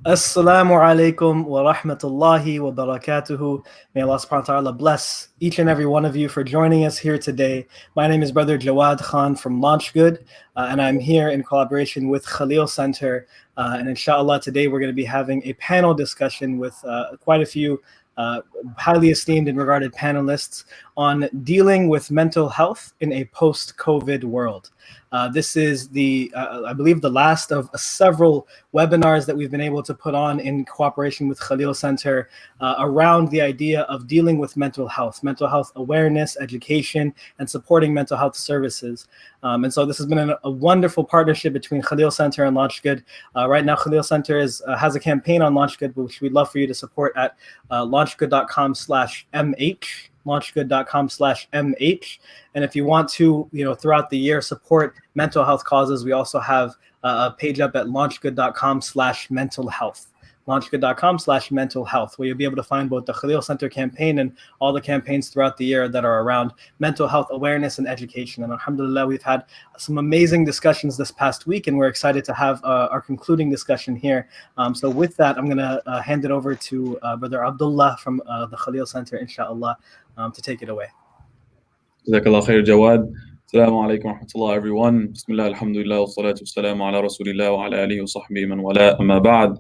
Assalamu alaikum wa rahmatullahi wa barakatuhu. May Allah subhanahu wa ta'ala bless each and every one of you for joining us here today. My name is Brother Jawad Khan from LaunchGood, and I'm here in collaboration with Khalil Center. And inshallah, today we're going to be having a panel discussion with quite a few highly esteemed and regarded panelists on dealing with mental health in a post-COVID world. This is I believe, the last of several webinars that we've been able to put on in cooperation with Khalil Center around the idea of dealing with mental health awareness, education, and supporting mental health services. And so this has been a wonderful partnership between Khalil Center and LaunchGood. Right now, Khalil Center has a campaign on LaunchGood, which we'd love for you to support at launchgood.com/mh. launchgood.com/mh. And if you want to, throughout the year support mental health causes, we also have a page up at launchgood.com/mental health. launchgood.com/mental health, where you'll be able to find both the Khalil Center campaign and all the campaigns throughout the year that are around mental health awareness and education. And alhamdulillah, we've had some amazing discussions this past week, and we're excited to have our concluding discussion here. So with that, I'm going to hand it over to Brother Abdullah from the Khalil Center, inshallah, to take it away. Jazakallah khair, Jawad. Assalamu alaikum wa rahmatullah, everyone. Bismillah, alhamdulillah, wa salatu wassalamu ala rasulillah wa ala alihi wa sahbihi man wala, amma ba'd.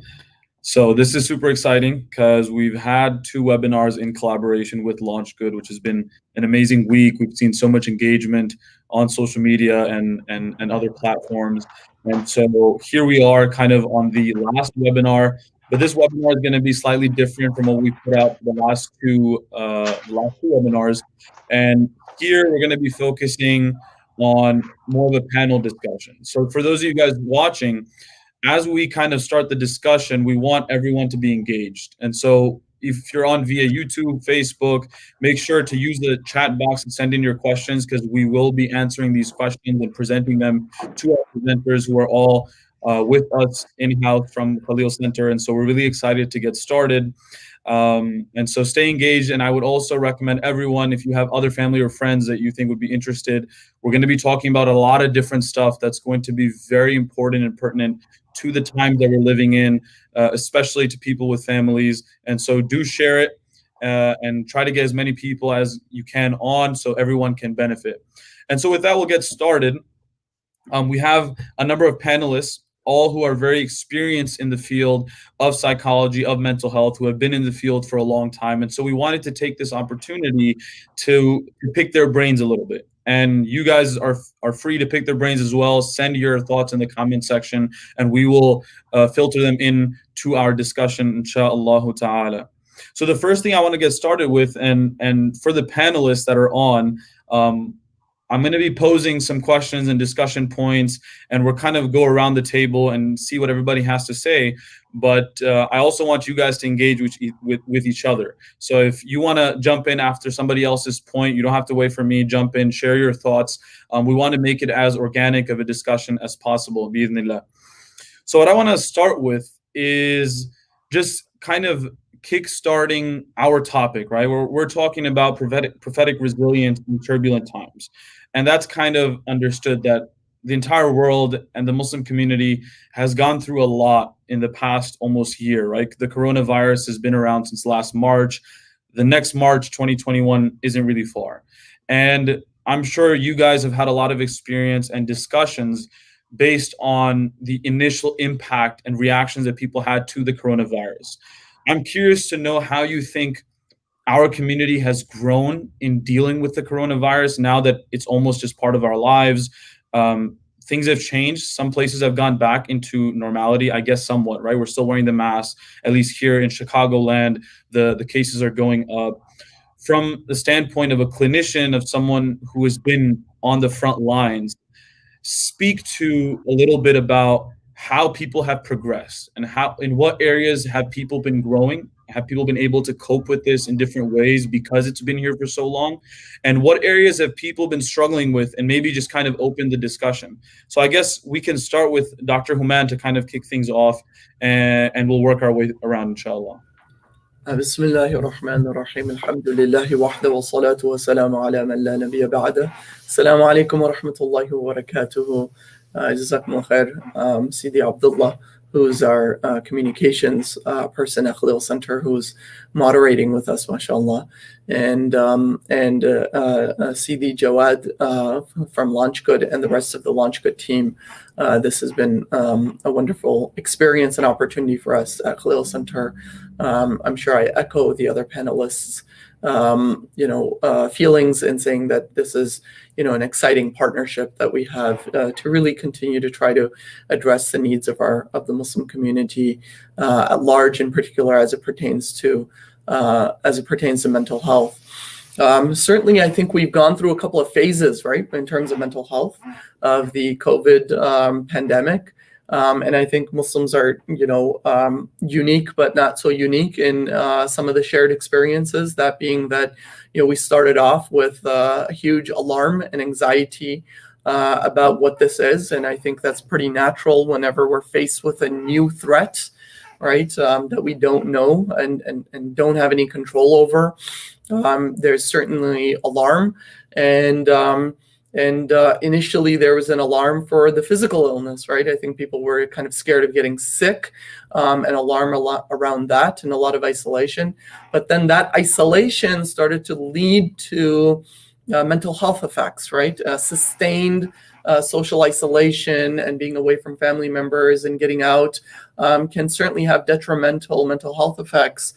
So this is super exciting because we've had two webinars in collaboration with LaunchGood, which has been an amazing week. We've seen so much engagement on social media and other platforms. And so here we are kind of on the last webinar, but this webinar is going to be slightly different from what we put out the last two webinars. And here we're going to be focusing on more of a panel discussion. So for those of you guys watching, as we kind of start the discussion, we want everyone to be engaged. And so if you're on via YouTube, Facebook, make sure to use the chat box and send in your questions, because we will be answering these questions and presenting them to our presenters who are all with us in-house from Khalil Center. And so we're really excited to get started. And so stay engaged. And I would also recommend everyone, if you have other family or friends that you think would be interested, we're going to be talking about a lot of different stuff that's going to be very important and pertinent to the times that we're living in, especially to people with families. And so do share it and try to get as many people as you can on so everyone can benefit. And so with that, we'll get started. We have a number of panelists, all who are very experienced in the field of psychology, of mental health, who have been in the field for a long time. And so we wanted to take this opportunity to pick their brains a little bit. And you guys are free to pick their brains as well. Send your thoughts in the comment section, and we will filter them in to our discussion, inshaAllah ta'ala. So the first thing I want to get started with, and for the panelists that are on, I'm going to be posing some questions and discussion points, and we'll kind of go around the table and see what everybody has to say. But I also want you guys to engage with each other. So if you want to jump in after somebody else's point, you don't have to wait for me. Jump in, share your thoughts. We want to make it as organic of a discussion as possible, bi'idhnillah. So what I want to start with is just kind of kickstarting our topic, right? We're talking about prophetic resilience in turbulent times. And that's kind of understood that the entire world and the Muslim community has gone through a lot in the past almost year, right? The coronavirus has been around since last March. The next March, 2021, isn't really far. And I'm sure you guys have had a lot of experience and discussions based on the initial impact and reactions that people had to the coronavirus. I'm curious to know how you think our community has grown in dealing with the coronavirus now that it's almost just part of our lives. Things have changed. Some places have gone back into normality, I guess somewhat, right? We're still wearing the mask. At least here in Chicagoland, the cases are going up. From the standpoint of a clinician, of someone who has been on the front lines, speak to a little bit about how people have progressed and in what areas have people been growing. Have people been able to cope with this in different ways because it's been here for so long? And what areas have people been struggling with, and maybe just kind of open the discussion? So I guess we can start with Dr. Hooman to kind of kick things off, and we'll work our way around, inshallah. بسم الله الرحمن الرحيم الحمد لله وحده والصلاة والسلام على من لا نبي بعده. السلام عليكم ورحمة الله وبركاته. جزاكم الله خير سيدي عبد الله who's our communications person at Khalil Center, who's moderating with us, mashallah, and CD Jawad from LaunchGood and the rest of the LaunchGood team. This has been a wonderful experience and opportunity for us at Khalil Center. I'm sure I echo the other panelists' feelings in saying that this is, an exciting partnership that we have to really continue to try to address the needs of the Muslim community at large, in particular as it pertains to mental health. Certainly, I think we've gone through a couple of phases, right, in terms of mental health of the COVID pandemic. And I think Muslims are, unique, but not so unique in some of the shared experiences. That being that, we started off with a huge alarm and anxiety about what this is. And I think that's pretty natural whenever we're faced with a new threat, right, that we don't know and don't have any control over. There's certainly alarm. And initially there was an alarm for the physical illness, right? I think people were kind of scared of getting sick, and alarm a lot around that and a lot of isolation. But then that isolation started to lead to mental health effects, right? Sustained social isolation and being away from family members and getting out can certainly have detrimental mental health effects.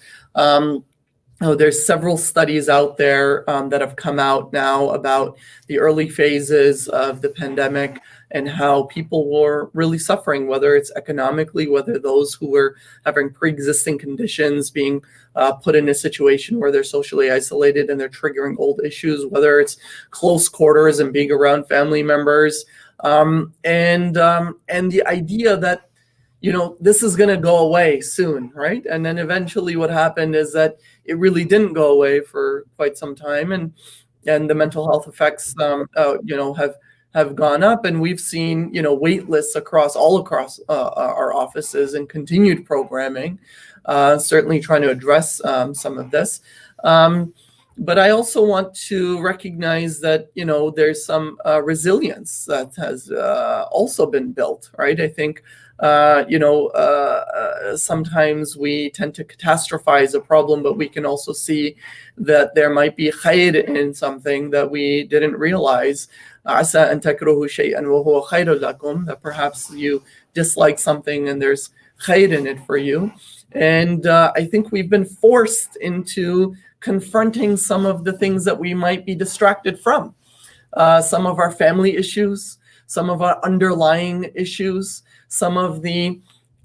There's several studies out there that have come out now about the early phases of the pandemic and how people were really suffering, whether it's economically, whether those who were having pre-existing conditions being put in a situation where they're socially isolated and they're triggering old issues, whether it's close quarters and being around family members, and the idea that this is going to go away soon, right? And then eventually what happened is that it really didn't go away for quite some time. And the mental health effects, have gone up. And we've seen, wait lists across our offices and continued programming, certainly trying to address some of this. But I also want to recognize that, there's some resilience that has also been built, right? I think sometimes we tend to catastrophize a problem, but we can also see that there might be khair in something that we didn't realize. عَسَىٰ أَن تَكْرَهُوا شَيْئًا وَهُوَ خَيْرٌ لَكُمْ, that perhaps you dislike something and there's khair in it for you. And I think we've been forced into confronting some of the things that we might be distracted from. Some of our family issues, some of our underlying issues, some of the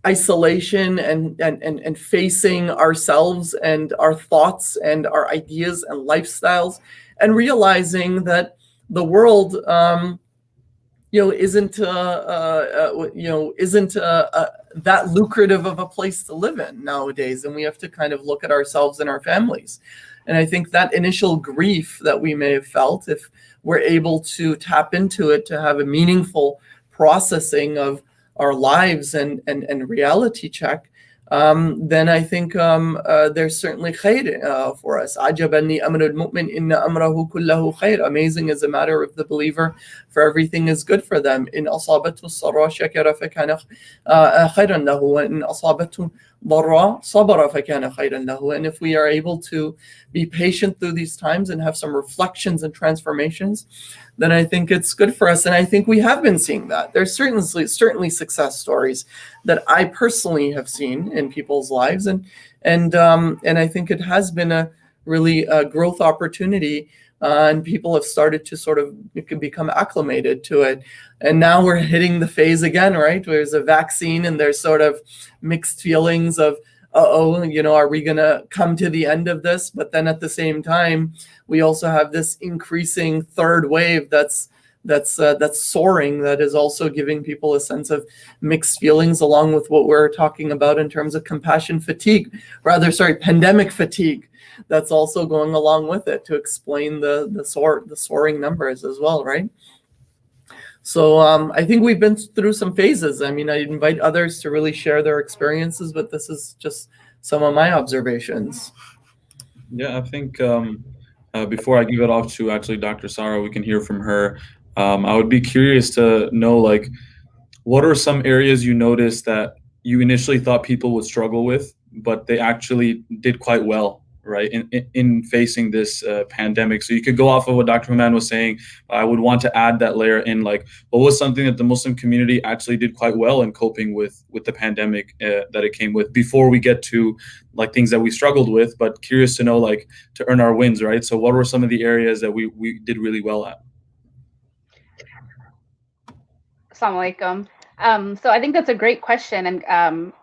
isolation and facing ourselves and our thoughts and our ideas and lifestyles, and realizing that the world, isn't that lucrative of a place to live in nowadays, and we have to kind of look at ourselves and our families. And I think that initial grief that we may have felt, if we're able to tap into it to have a meaningful processing of our lives and reality check, then I think there's certainly khair for us. عَجَبًا لِأَمْرِ الْمُؤْمِنِ إِنَّ أَمْرَهُ كُلَّهُ خَيْرٌ. Amazing is the matter of the believer, for everything is good for them. إِنْ أَصَابَتْهُ السَّرَّاءُ شَكَرَ فَكَانَ خَيْرًا لَهُ وَإِنْ أَصَابَتْهُ ضَرَّاءُ صَبَرَ فَكَانَ خَيْرًا لَهُ. And if we are able to be patient through these times and have some reflections and transformations, then I think it's good for us. And I think we have been seeing that. There's certainly success stories that I personally have seen in people's lives, and I think it has been a really growth opportunity, and people have started to sort of become acclimated to it. And now we're hitting the phase again, right? There's a vaccine, and there's sort of mixed feelings of, are we going to come to the end of this? But then at the same time, we also have this increasing third wave that's soaring, that is also giving people a sense of mixed feelings, along with what we're talking about in terms of pandemic fatigue, that's also going along with it, to explain the soaring numbers as well, right? So I think we've been through some phases. I mean, I invite others to really share their experiences, but this is just some of my observations. Yeah, I think before I give it off to actually Dr. Sarah, we can hear from her. I would be curious to know, like, what are some areas you notice that you initially thought people would struggle with, but they actually did quite well, right, in facing this pandemic. So you could go off of what Dr. Hooman was saying. I would want to add that layer in, like, what was something that the Muslim community actually did quite well in coping with the pandemic that it came with, before we get to like things that we struggled with. But curious to know, like, to earn our wins, right? So what were some of the areas that we did really well at? Assalamu alaikum. So I think that's a great question. And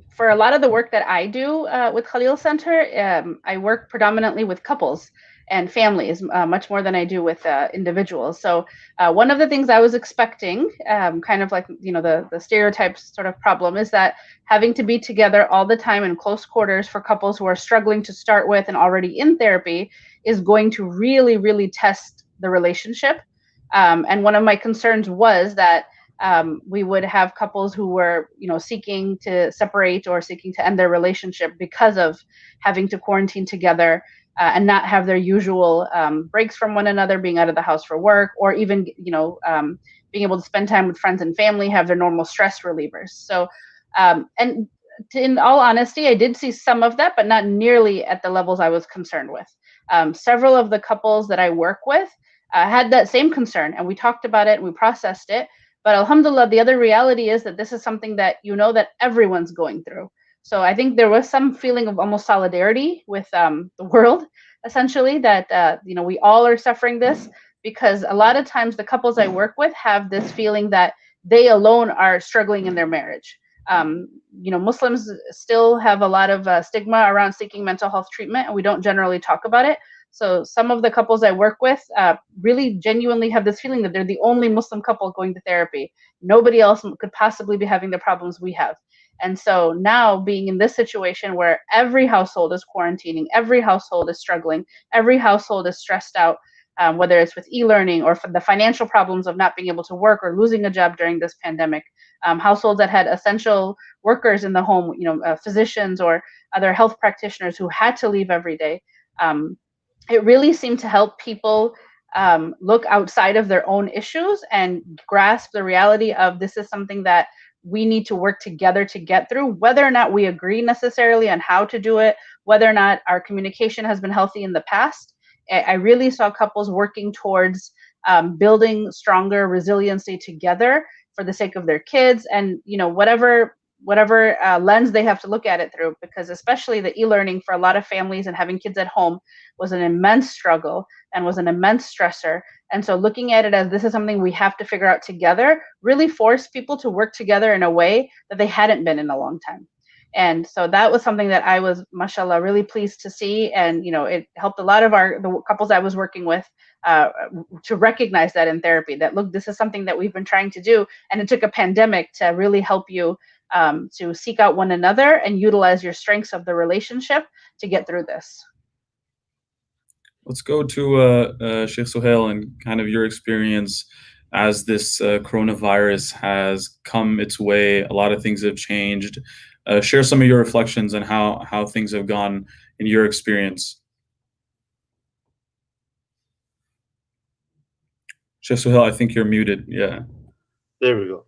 for a lot of the work that I do with Khalil Center, I work predominantly with couples and families, much more than I do with individuals. So one of the things I was expecting, kind of like, the stereotypes sort of problem, is that having to be together all the time in close quarters for couples who are struggling to start with and already in therapy is going to really, really test the relationship. And one of my concerns was that we would have couples who were, seeking to separate or seeking to end their relationship because of having to quarantine together and not have their usual breaks from one another, being out of the house for work, or even, being able to spend time with friends and family, have their normal stress relievers. So, and in all honesty, I did see some of that, but not nearly at the levels I was concerned with. Several of the couples that I work with had that same concern, and we talked about it and we processed it. But alhamdulillah, the other reality is that this is something that that everyone's going through. So I think there was some feeling of almost solidarity with the world, essentially, that we all are suffering this, because a lot of times the couples I work with have this feeling that they alone are struggling in their marriage. Muslims still have a lot of stigma around seeking mental health treatment, and we don't generally talk about it. So some of the couples I work with really genuinely have this feeling that they're the only Muslim couple going to therapy. Nobody else could possibly be having the problems we have. And so now, being in this situation where every household is quarantining, every household is struggling, every household is stressed out, whether it's with e-learning or for the financial problems of not being able to work or losing a job during this pandemic, households that had essential workers in the home, physicians or other health practitioners who had to leave every day. It really seemed to help people look outside of their own issues and grasp the reality of this is something that we need to work together to get through, whether or not we agree necessarily on how to do it, whether or not our communication has been healthy in the past. I really saw couples working towards building stronger resiliency together for the sake of their kids, and whatever lens they have to look at it through, because especially the e-learning for a lot of families and having kids at home was an immense struggle and was an immense stressor. And so looking at it as this is something we have to figure out together really forced people to work together in a way that they hadn't been in a long time. And so that was something that I was, mashallah, really pleased to see. And, it helped a lot of the couples I was working with to recognize that in therapy, that, look, this is something that we've been trying to do. And it took a pandemic to really help you to seek out one another and utilize your strengths of the relationship to get through this. Let's go to Shaykh Suhail and kind of your experience as this coronavirus has come its way. A lot of things have changed. Share some of your reflections on how things have gone in your experience. Shaykh Suhail, I think you're muted. Yeah. There we go.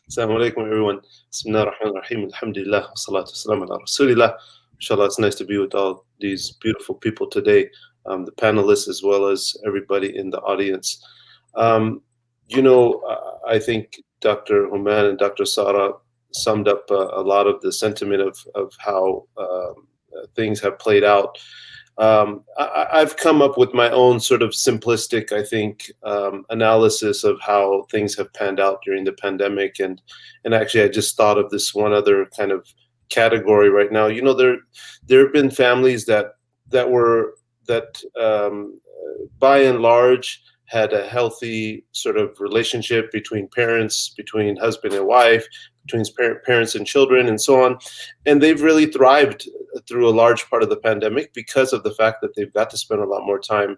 Assalamu alaikum, everyone. Bismillah ar-Rahman ar-Rahim. Alhamdulillah. Wa salatu wasalam ala Rasulillah. Inshallah, it's nice to be with all these beautiful people today, the panelists as well as everybody in the audience. I think Dr. Hooman and Dr. Sara summed up a lot of the sentiment of how things have played out. I've come up with my own sort of simplistic, I think, analysis of how things have panned out during the pandemic. And actually, I just thought of this one other kind of category right now. There have been families that by and large had a healthy sort of relationship between parents, between husband and wife, between parents and children, and so on. And they've really thrived through a large part of the pandemic because of the fact that they've got to spend a lot more time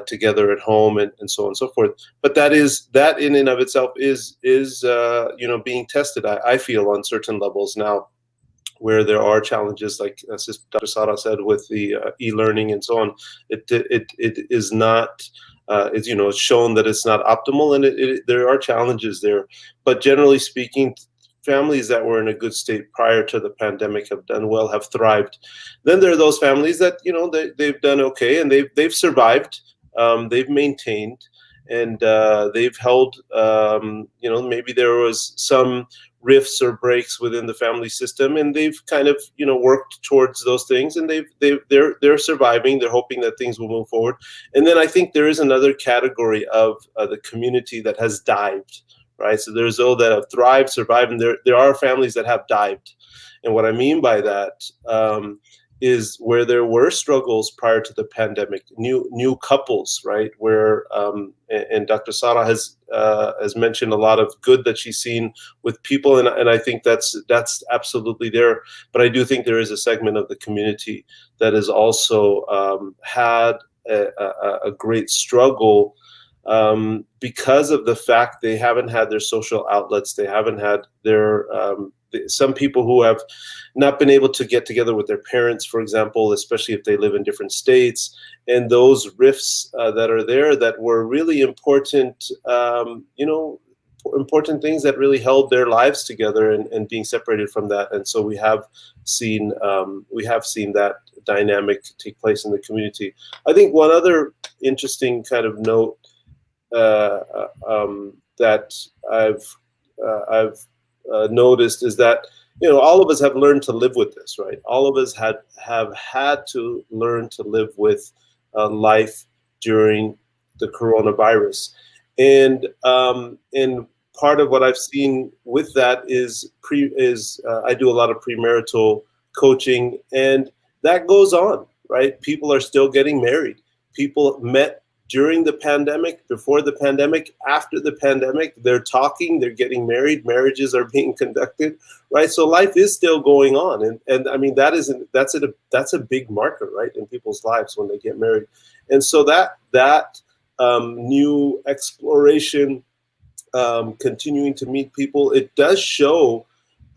together at home and so on and so forth. But that in and of itself is being tested, I feel, on certain levels now, where there are challenges, like Dr. Sara said, with the e-learning and so on. It is not. It's shown that it's not optimal, and there are challenges there. But generally speaking, families that were in a good state prior to the pandemic have done well, have thrived. Then there are those families that, you know, they've done okay, and they've survived, they've maintained, and they've held. You know, maybe there was some rifts or breaks within the family system, and they've kind of, you know, worked towards those things, and they're surviving. They're hoping that things will move forward. And then I think there is another category of the community that has dived, right? So there's those that have thrived, survived, and there are families that have dived. And what I mean by that is where there were struggles prior to the pandemic, new couples, right? Where and Dr. Sarah has mentioned a lot of good that she's seen with people, and I think that's absolutely there. But I do think there is a segment of the community that has also had a great struggle because of the fact they haven't had their social outlets, they haven't had their some people who have not been able to get together with their parents, for example, especially if they live in different states, and those rifts that are there that were really important, you know, important things that really held their lives together, and being separated from that. And so we have seen that dynamic take place in the community. I think one other interesting kind of note that I've noticed is that, you know, all of us have learned to live with this, right? All of us have had to learn to live with life during the coronavirus, and part of what I've seen with that is I do a lot of premarital coaching, and that goes on, right? People are still getting married. People met during the pandemic, before the pandemic, after the pandemic, they're talking, they're getting married, marriages are being conducted, right? So life is still going on, and I mean that's a big marker, right, in people's lives when they get married, and so that new exploration, continuing to meet people, it does show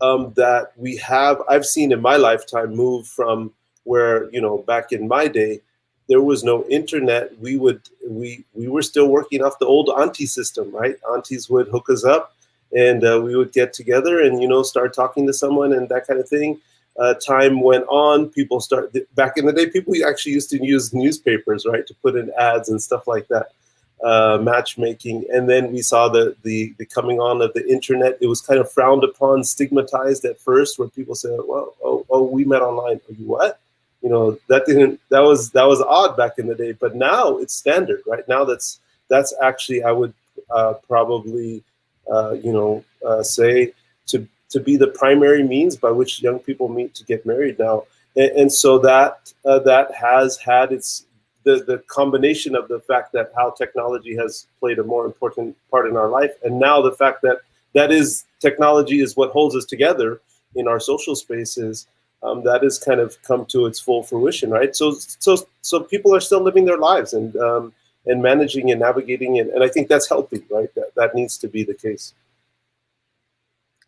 that I've seen in my lifetime move from where, you know, back in my day, there was no internet. We were still working off the old auntie system, right? Aunties would hook us up, and we would get together and, you know, start talking to someone and that kind of thing. Time went on. Back in the day, people actually used to use newspapers, right, to put in ads and stuff like that, matchmaking. And then we saw the coming on of the internet. It was kind of frowned upon, stigmatized at first, where people said, well, oh, we met online. You what? You know, that was odd back in the day, but now it's standard, right? Now that's actually, I would probably say to be the primary means by which young people meet to get married now, and so that has had the combination of the fact that how technology has played a more important part in our life, and now the fact that is technology is what holds us together in our social spaces. That has kind of come to its full fruition, right? So people are still living their lives and managing and navigating it, and I think that's healthy, right? That needs to be the case.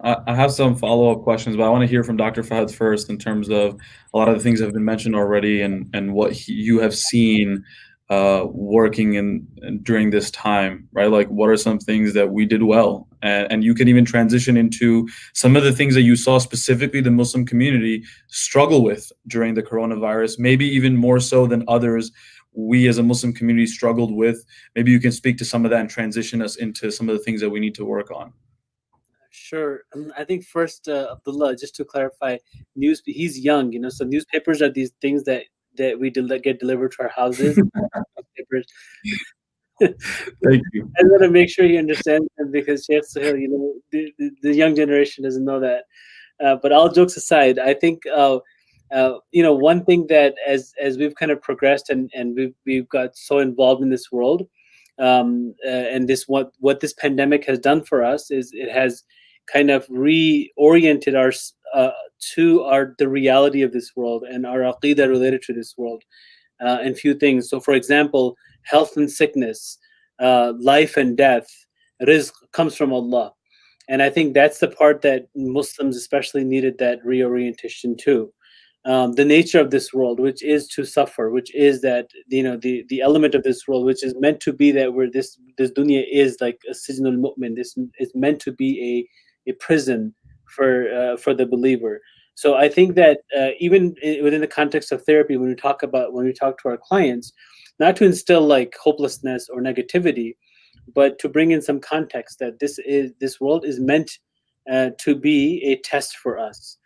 I have some follow-up questions, but I want to hear from Dr. Fahad first in terms of a lot of the things that have been mentioned already, and what you have seen working during this time, right? Like, what are some things that we did well? And you can even transition into some of the things that you saw specifically the Muslim community struggle with during the coronavirus, maybe even more so than others we as a Muslim community struggled with. Maybe you can speak to some of that and transition us into some of the things that we need to work on. Sure. I think first, Abdullah, just to clarify, he's young, you know, so newspapers are these things that we get delivered to our houses. Newspapers. Thank you. I want to make sure you understand, because Shaykh Suhail, you know, the young generation doesn't know that. But all jokes aside, I think you know, one thing that as we've kind of progressed and we've got so involved in this world, and what this pandemic has done for us is it has kind of reoriented us to the reality of this world and our aqidah related to this world, and few things. So, for example, health and sickness, life and death, rizq comes from Allah. And I think that's the part that Muslims especially needed that reorientation to. The nature of this world, which is to suffer, which is that, you know, the element of this world, which is meant to be that where this dunya is like a sijnul mu'min. This is meant to be a prison for the believer. So I think that even within the context of therapy, when we talk to our clients, not to instill like hopelessness or negativity, but to bring in some context that this world is meant to be a test for us.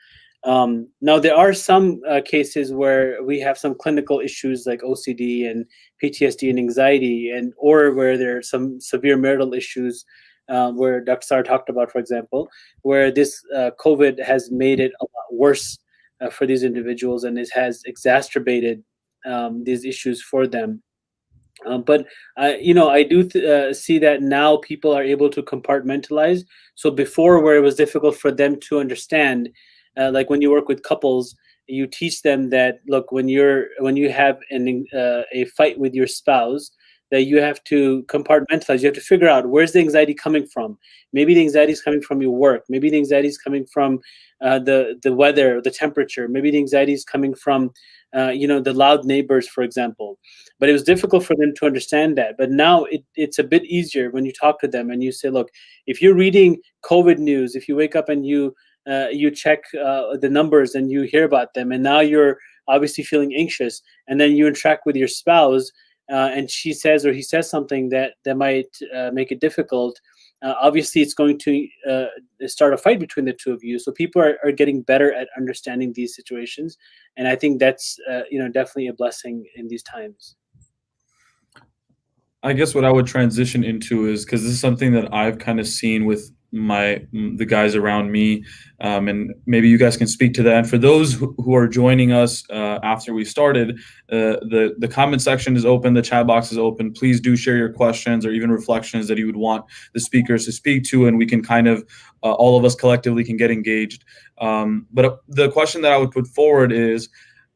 Now, there are some cases where we have some clinical issues like OCD and PTSD and anxiety, or where there are some severe marital issues, where Dr. Sar talked about, for example, where this COVID has made it a lot worse for these individuals, and it has exacerbated these issues for them. But I do see that now people are able to compartmentalize. So before, where it was difficult for them to understand, like when you work with couples, you teach them that, look, when you have a fight with your spouse, that you have to compartmentalize. You have to figure out, where's the anxiety coming from. Maybe the anxiety is coming from your work. Maybe the anxiety is coming from the weather, the temperature. Maybe the anxiety is coming from the loud neighbors, for example. But it was difficult for them to understand that. But now it's a bit easier when you talk to them and you say, look, if you're reading COVID news, if you wake up and you check the numbers and you hear about them, and now you're obviously feeling anxious, and then you interact with your spouse, and she says or he says something that might make it difficult, obviously it's going to start a fight between the two of you. So people are getting better at understanding these situations, and I think that's definitely a blessing in these times. I guess what I would transition into is, because this is something that I've kind of seen with the guys around me, and maybe you guys can speak to that. And for those who are joining us after we started, the comment section is open, the chat box is open. Please do share your questions or even reflections that you would want the speakers to speak to, and we can kind of all of us collectively can get engaged. But the question that I would put forward is,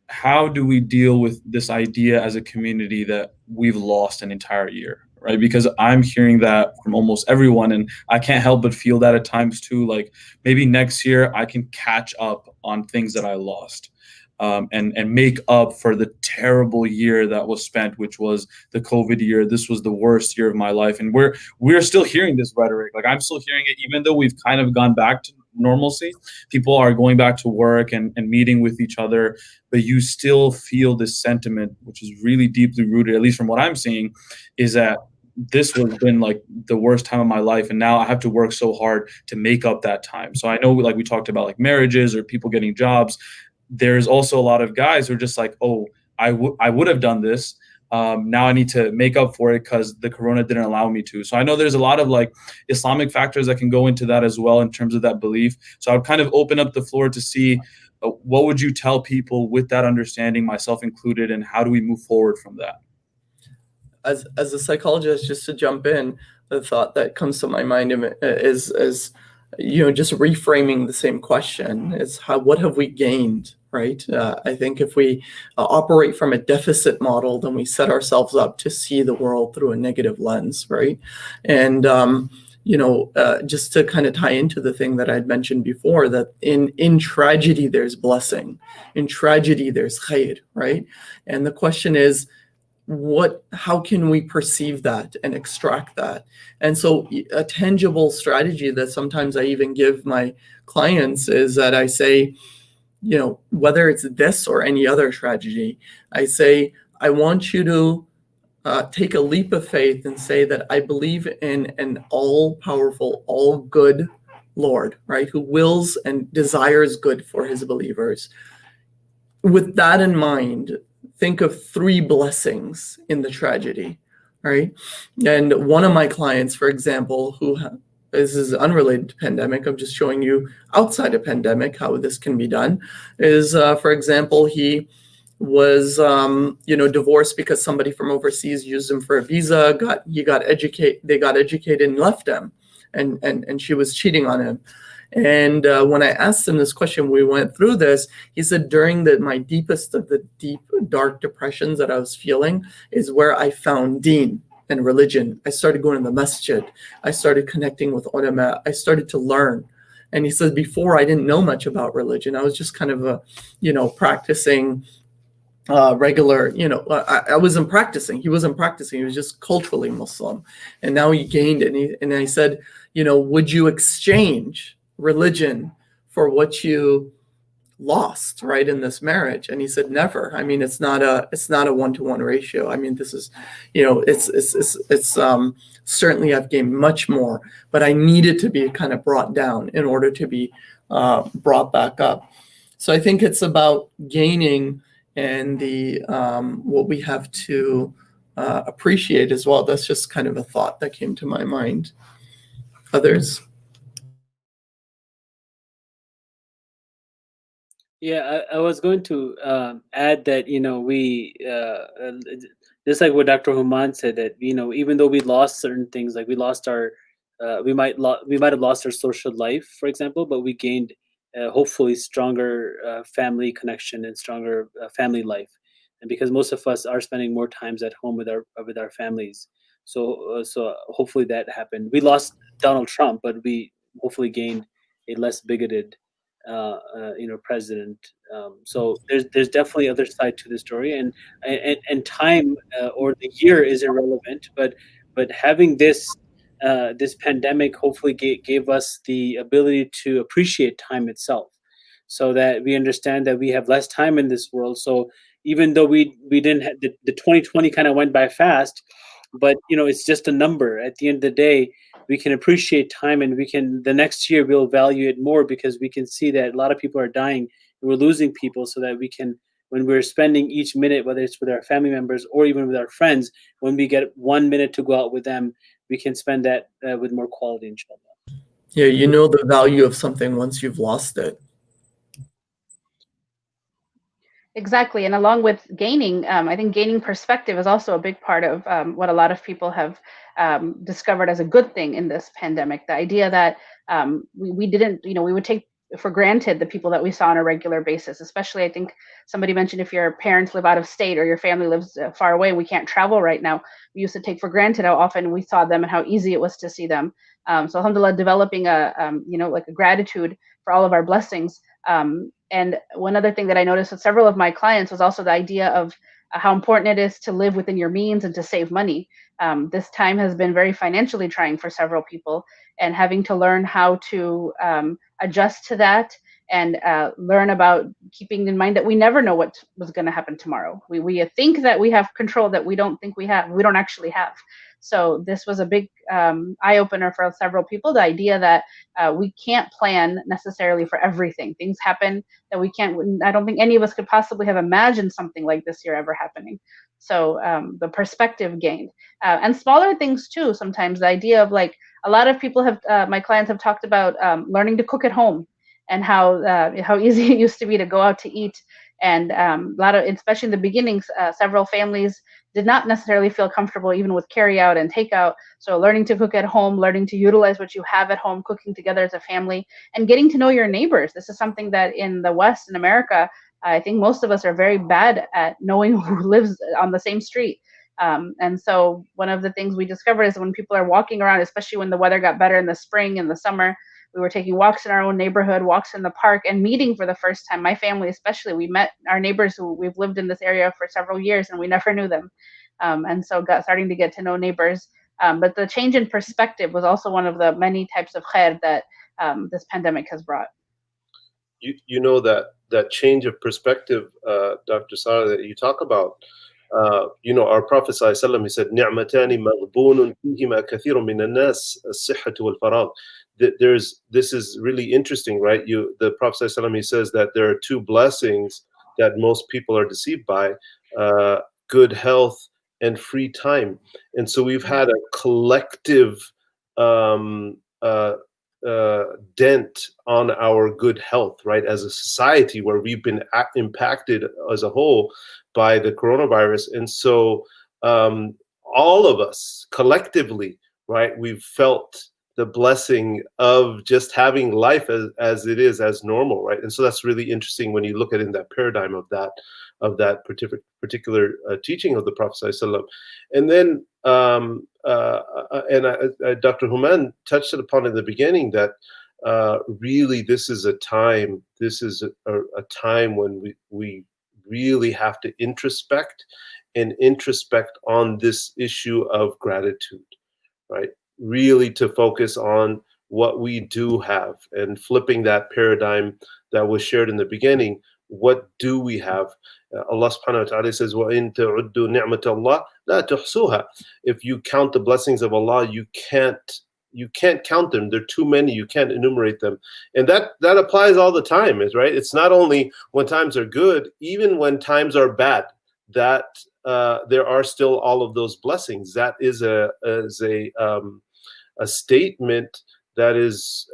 how do we deal with this idea as a community that we've lost an entire year, right? Because I'm hearing that from almost everyone, and I can't help but feel that at times too. Like, maybe next year I can catch up on things that I lost, and make up for the terrible year that was spent, which was the COVID year. This was the worst year of my life, and we're still hearing this rhetoric. Like, I'm still hearing it, even though we've kind of gone back to normalcy. People are going back to work and meeting with each other, but you still feel this sentiment, which is really deeply rooted, at least from what I'm seeing, is that this has been like the worst time of my life, and now I have to work so hard to make up that time. So I know, like we talked about, like marriages or people getting jobs, there's also a lot of guys who are just like, oh, I would have done this. Now I need to make up for it because the corona didn't allow me to. So I know there's a lot of like Islamic factors that can go into that as well in terms of that belief. So I would kind of open up the floor to see what would you tell people with that understanding, myself included, and how do we move forward from that? As a psychologist, just to jump in, the thought that comes to my mind is just reframing the same question is, what have we gained, right? I think if we operate from a deficit model, then we set ourselves up to see the world through a negative lens, right? And just to kind of tie into the thing that I'd mentioned before, that in tragedy there's blessing, in tragedy there's khair, right? And the question is, how can we perceive that and extract that? And so a tangible strategy that sometimes I even give my clients is that I say, whether it's this or any other tragedy, I say, I want you to take a leap of faith and say that I believe in an all-powerful, all-good Lord, right, who wills and desires good for his believers. With that in mind, think of 3 blessings in the tragedy, right? And one of my clients, for example, this is unrelated to pandemic, I'm just showing you outside of pandemic how this can be done, is, for example, he was, divorced because somebody from overseas used him for a visa, they got educated and left him, and she was cheating on him. And when I asked him this question, we went through this, he said, during my deepest of the deep, dark depressions that I was feeling is where I found deen and religion. I started going to the masjid. I started connecting with ulama. I started to learn. And he said, before I didn't know much about religion. I was just kind of practicing regular, I wasn't practicing. He wasn't practicing. He was just culturally Muslim. And now he gained it. And I said, would you exchange religion for what you lost, right, in this marriage? And he said, never. I mean, it's not a 1-to-1 ratio. I mean, this is, it's certainly I've gained much more, but I needed to be kind of brought down in order to be brought back up. So I think it's about gaining and the what we have to appreciate as well. That's just kind of a thought that came to my mind. Others? Yeah, I was going to add that, we just like what Dr. Hooman said, that, even though we lost certain things, like we lost our, we might have lost our social life, for example, but we gained hopefully stronger family connection and stronger family life, and because most of us are spending more times at home with our families, so hopefully that happened. We lost Donald Trump, but we hopefully gained a less bigoted president. So there's definitely other side to the story, and time or the year is irrelevant, but having this pandemic hopefully gave us the ability to appreciate time itself, so that we understand that we have less time in this world. So even though we didn't have the 2020 kind of went by fast, but it's just a number. At the end of the day, we can appreciate time, and the next year we'll value it more, because we can see that a lot of people are dying and we're losing people, so that we can, when we're spending each minute, whether it's with our family members or even with our friends, when we get 1 minute to go out with them, we can spend that with more quality, inshallah. Yeah, you know the value of something once you've lost it. Exactly. And along with gaining, I think gaining perspective is also a big part of what a lot of people have discovered as a good thing in this pandemic. The idea that we didn't, we would take for granted the people that we saw on a regular basis, especially I think somebody mentioned if your parents live out of state or your family lives far away and we can't travel right now, we used to take for granted how often we saw them and how easy it was to see them. So alhamdulillah, developing like a gratitude for all of our blessings. And one other thing that I noticed with several of my clients was also the idea of how important it is to live within your means and to save money. This time has been very financially trying for several people, and having to learn how to adjust to that and learn about keeping in mind that we never know what was going to happen tomorrow. We think that we have control that we don't think we have. We don't actually have. So this was a big eye opener for several people. The idea that we can't plan necessarily for everything. Things happen that we can't. I don't think any of us could possibly have imagined something like this year ever happening. So the perspective gained, and smaller things too. Sometimes the idea of like a lot of people have, my clients have talked about learning to cook at home, and how easy it used to be to go out to eat. And a lot of, especially in the beginnings, several families did not necessarily feel comfortable even with carry out and takeout. So learning to cook at home, learning to utilize what you have at home, cooking together as a family, and getting to know your neighbors. This is something that in the West, in America, I think most of us are very bad at knowing who lives on the same street. And so one of the things we discovered is when people are walking around, especially when the weather got better in the spring and the summer, we were taking walks in our own neighborhood, walks in the park, and meeting for the first time. My family especially, we met our neighbors who we've lived in this area for several years and we never knew them. And so starting to get to know neighbors. But the change in perspective was also one of the many types of khair that this pandemic has brought. You know that change of perspective, Dr. Sarah, that you talk about. Our Prophet ﷺ, he said, "Ni'matani maghbunun fihima kathirun min an-nas, as-sihhatu wal-faragh." This is really interesting, right? The Prophet ﷺ, he says that there are two blessings that most people are deceived by: good health and free time. And so we've had a collective dent on our good health, right, as a society, where we've been impacted as a whole by the coronavirus. And so all of us collectively, right, we've felt the blessing of just having life as it is, as normal, right? And so that's really interesting when you look at it in that paradigm of that particular teaching of the Prophet ﷺ. And then Dr. Hooman touched upon in the beginning that really this is a time when we really have to introspect on this issue of gratitude, right? Really to focus on what we do have, and flipping that paradigm that was shared in the beginning. What do we have? Allah subhanahu wa ta'ala says, وَإِن تَعُدُّوا نِعْمَةَ اللَّهِ لَا تُحْصُوهَا. If you count the blessings of Allah, you can't count them. They're too many. You can't enumerate them. And that applies all the time, is right? It's not only when times are good, even when times are bad, that there are still all of those blessings. That is a statement that is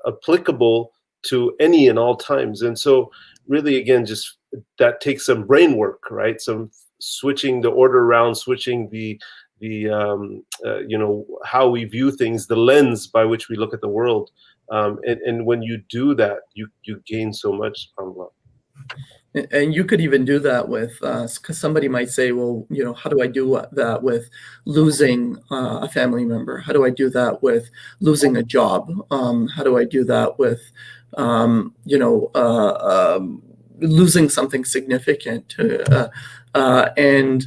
applicable to any and all times. And so really, again, just that takes some brain work, right? Some switching the order around, switching the how we view things, the lens by which we look at the world. And when you do that, you gain so much, subhanAllah. And you could even do that with, because somebody might say, well, how do I do that with losing a family member? How do I do that with losing a job? How do I do that with, losing something significant? And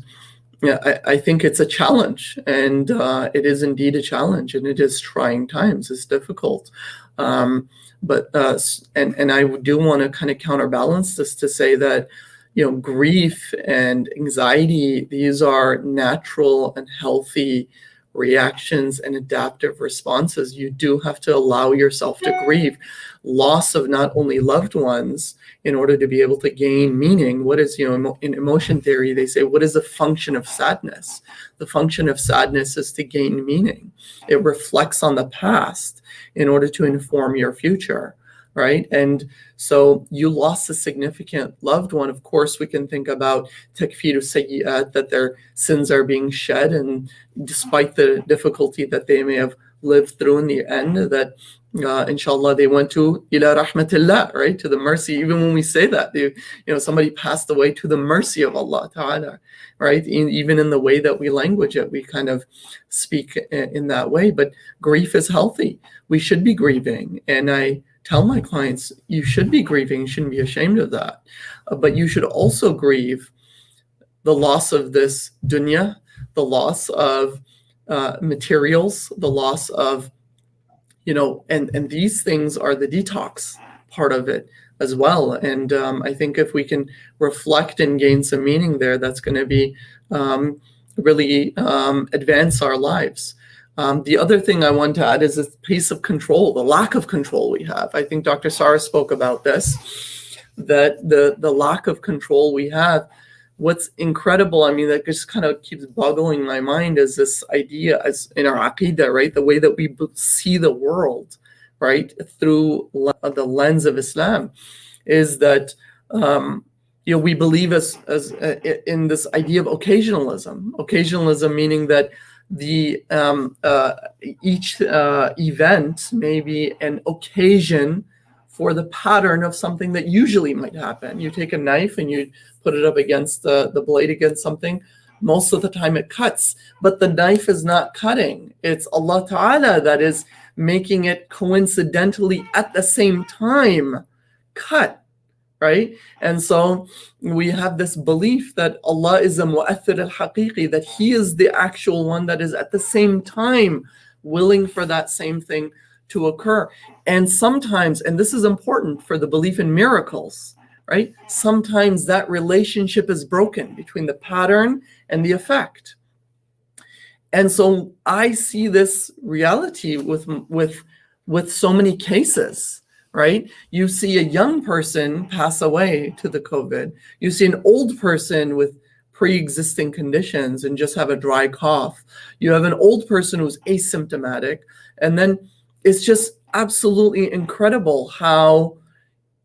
I think it's a challenge, and it is indeed a challenge, and it is trying times. It's difficult. But I do want to kind of counterbalance this to say that, grief and anxiety, these are natural and healthy reactions and adaptive responses. You do have to allow yourself to grieve loss of not only loved ones in order to be able to gain meaning. What is, in emotion theory, they say, what is the function of sadness? The function of sadness is to gain meaning. It reflects on the past in order to inform your future, right? And so you lost a significant loved one. Of course, we can think about takfiru sayyi'at, that their sins are being shed, and despite the difficulty that they may have lived through in the end, that inshallah they went to ila rahmatillah, right, to the mercy. Even when we say that, somebody passed away to the mercy of Allah Ta'ala, right? Even in the way that we language it, we kind of speak in that way. But grief is healthy. We should be grieving, and I tell my clients, you should be grieving. You shouldn't be ashamed of that. But you should also grieve the loss of this dunya, the loss of materials, the loss of, and these things are the detox part of it as well. And I think if we can reflect and gain some meaning there, that's going to be really advance our lives. The other thing I want to add is this pace of control, the lack of control we have. I think Dr. Sarah spoke about this, that the lack of control we have. What's incredible, that just kind of keeps boggling my mind, is this idea as in our aqidah, right? The way that we see the world, right? Through the lens of Islam, is that, we believe as in this idea of occasionalism. Occasionalism meaning that each event may be an occasion for the pattern of something that usually might happen. You take a knife and you put it up against the blade against something. Most of the time it cuts, but the knife is not cutting. It's Allah Ta'ala that is making it coincidentally at the same time cut, right? And so we have this belief that Allah is a mu'athir al-haqiqi, that He is the actual one that is at the same time willing for that same thing to occur. And sometimes, and this is important for the belief in miracles, right? Sometimes that relationship is broken between the pattern and the effect. And so I see this reality with so many cases, right? You see a young person pass away to the COVID. You see an old person with pre-existing conditions and just have a dry cough. You have an old person who's asymptomatic. And then it's just absolutely incredible how,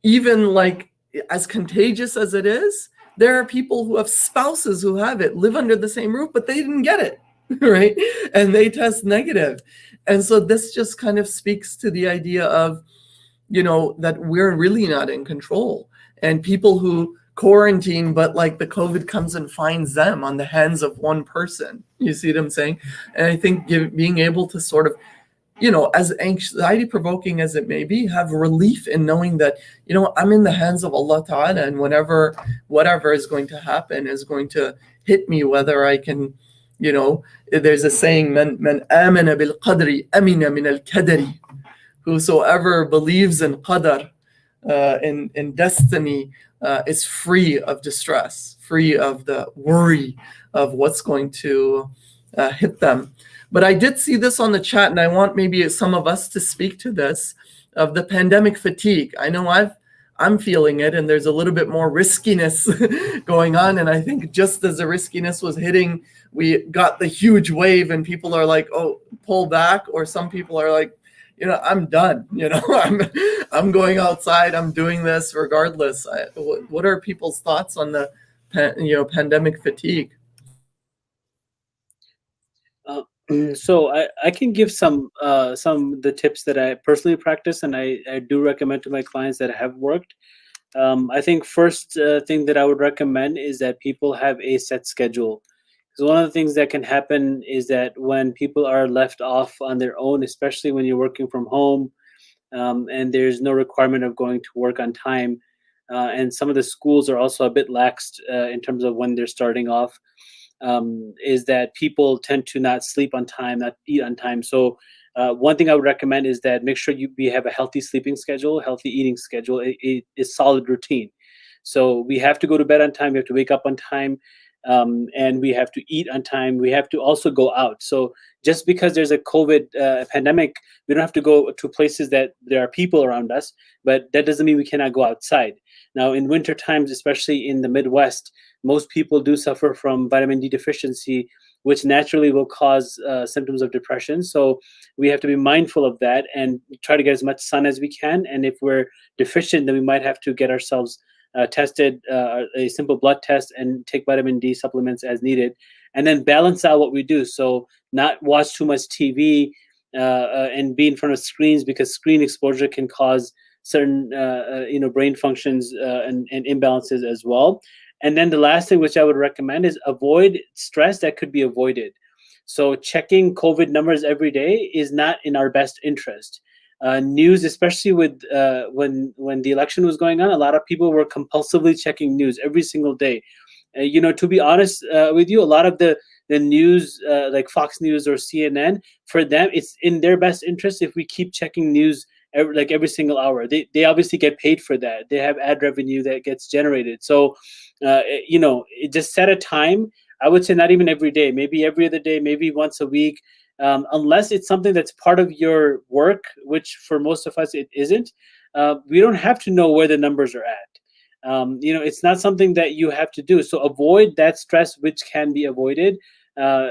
even like as contagious as it is, there are people who have spouses who have it, live under the same roof, but they didn't get it, right? And they test negative. And so this just kind of speaks to the idea of, that we're really not in control. And people who quarantine, but like the COVID comes and finds them on the hands of one person. You see what I'm saying? And I think being able to sort of, as anxiety provoking as it may be, have relief in knowing that, I'm in the hands of Allah Ta'ala, and whatever is going to happen is going to hit me, whether I can, there's a saying, man amana bil qadri amina min al kadari, whosoever believes in qadar, in destiny, is free of distress, free of the worry of what's going to hit them. But I did see this on the chat, and I want maybe some of us to speak to this, of the pandemic fatigue. I know I'm feeling it, and there's a little bit more riskiness going on. And I think just as the riskiness was hitting, we got the huge wave, and people are like, oh, pull back. Or some people are like, I'm done. I'm going outside. I'm doing this regardless. What are people's thoughts on the pandemic fatigue? So I can give some of the tips that I personally practice, and I do recommend to my clients that have worked. I think first thing that I would recommend is that people have a set schedule. Because one of the things that can happen is that when people are left off on their own, especially when you're working from home, and there's no requirement of going to work on time, and some of the schools are also a bit laxed in terms of when they're starting off, is that people tend to not sleep on time, not eat on time. So one thing I would recommend is that make sure we have a healthy sleeping schedule, healthy eating schedule, a solid routine. So we have to go to bed on time, we have to wake up on time, and we have to eat on time. We have to also go out. So just because there's a COVID pandemic, we don't have to go to places that there are people around us, but that doesn't mean we cannot go outside. Now, in winter times, especially in the Midwest, most people do suffer from vitamin D deficiency, which naturally will cause symptoms of depression. So we have to be mindful of that and try to get as much sun as we can. And if we're deficient, then we might have to get ourselves tested, a simple blood test, and take vitamin D supplements as needed, and then balance out what we do. So not watch too much TV and be in front of screens, because screen exposure can cause certain brain functions and imbalances as well. And then the last thing which I would recommend is avoid stress that could be avoided. So checking COVID numbers every day is not in our best interest. News, especially with when the election was going on, a lot of people were compulsively checking news every single day. To be honest with you, a lot of the news, like Fox News or CNN, for them, it's in their best interest if we keep checking news every single hour. They obviously get paid for that. They have ad revenue that gets generated. So, just set a time. I would say not even every day, maybe every other day, maybe once a week. Unless it's something that's part of your work, which for most of us it isn't, we don't have to know where the numbers are at. It's not something that you have to do. So avoid that stress, which can be avoided,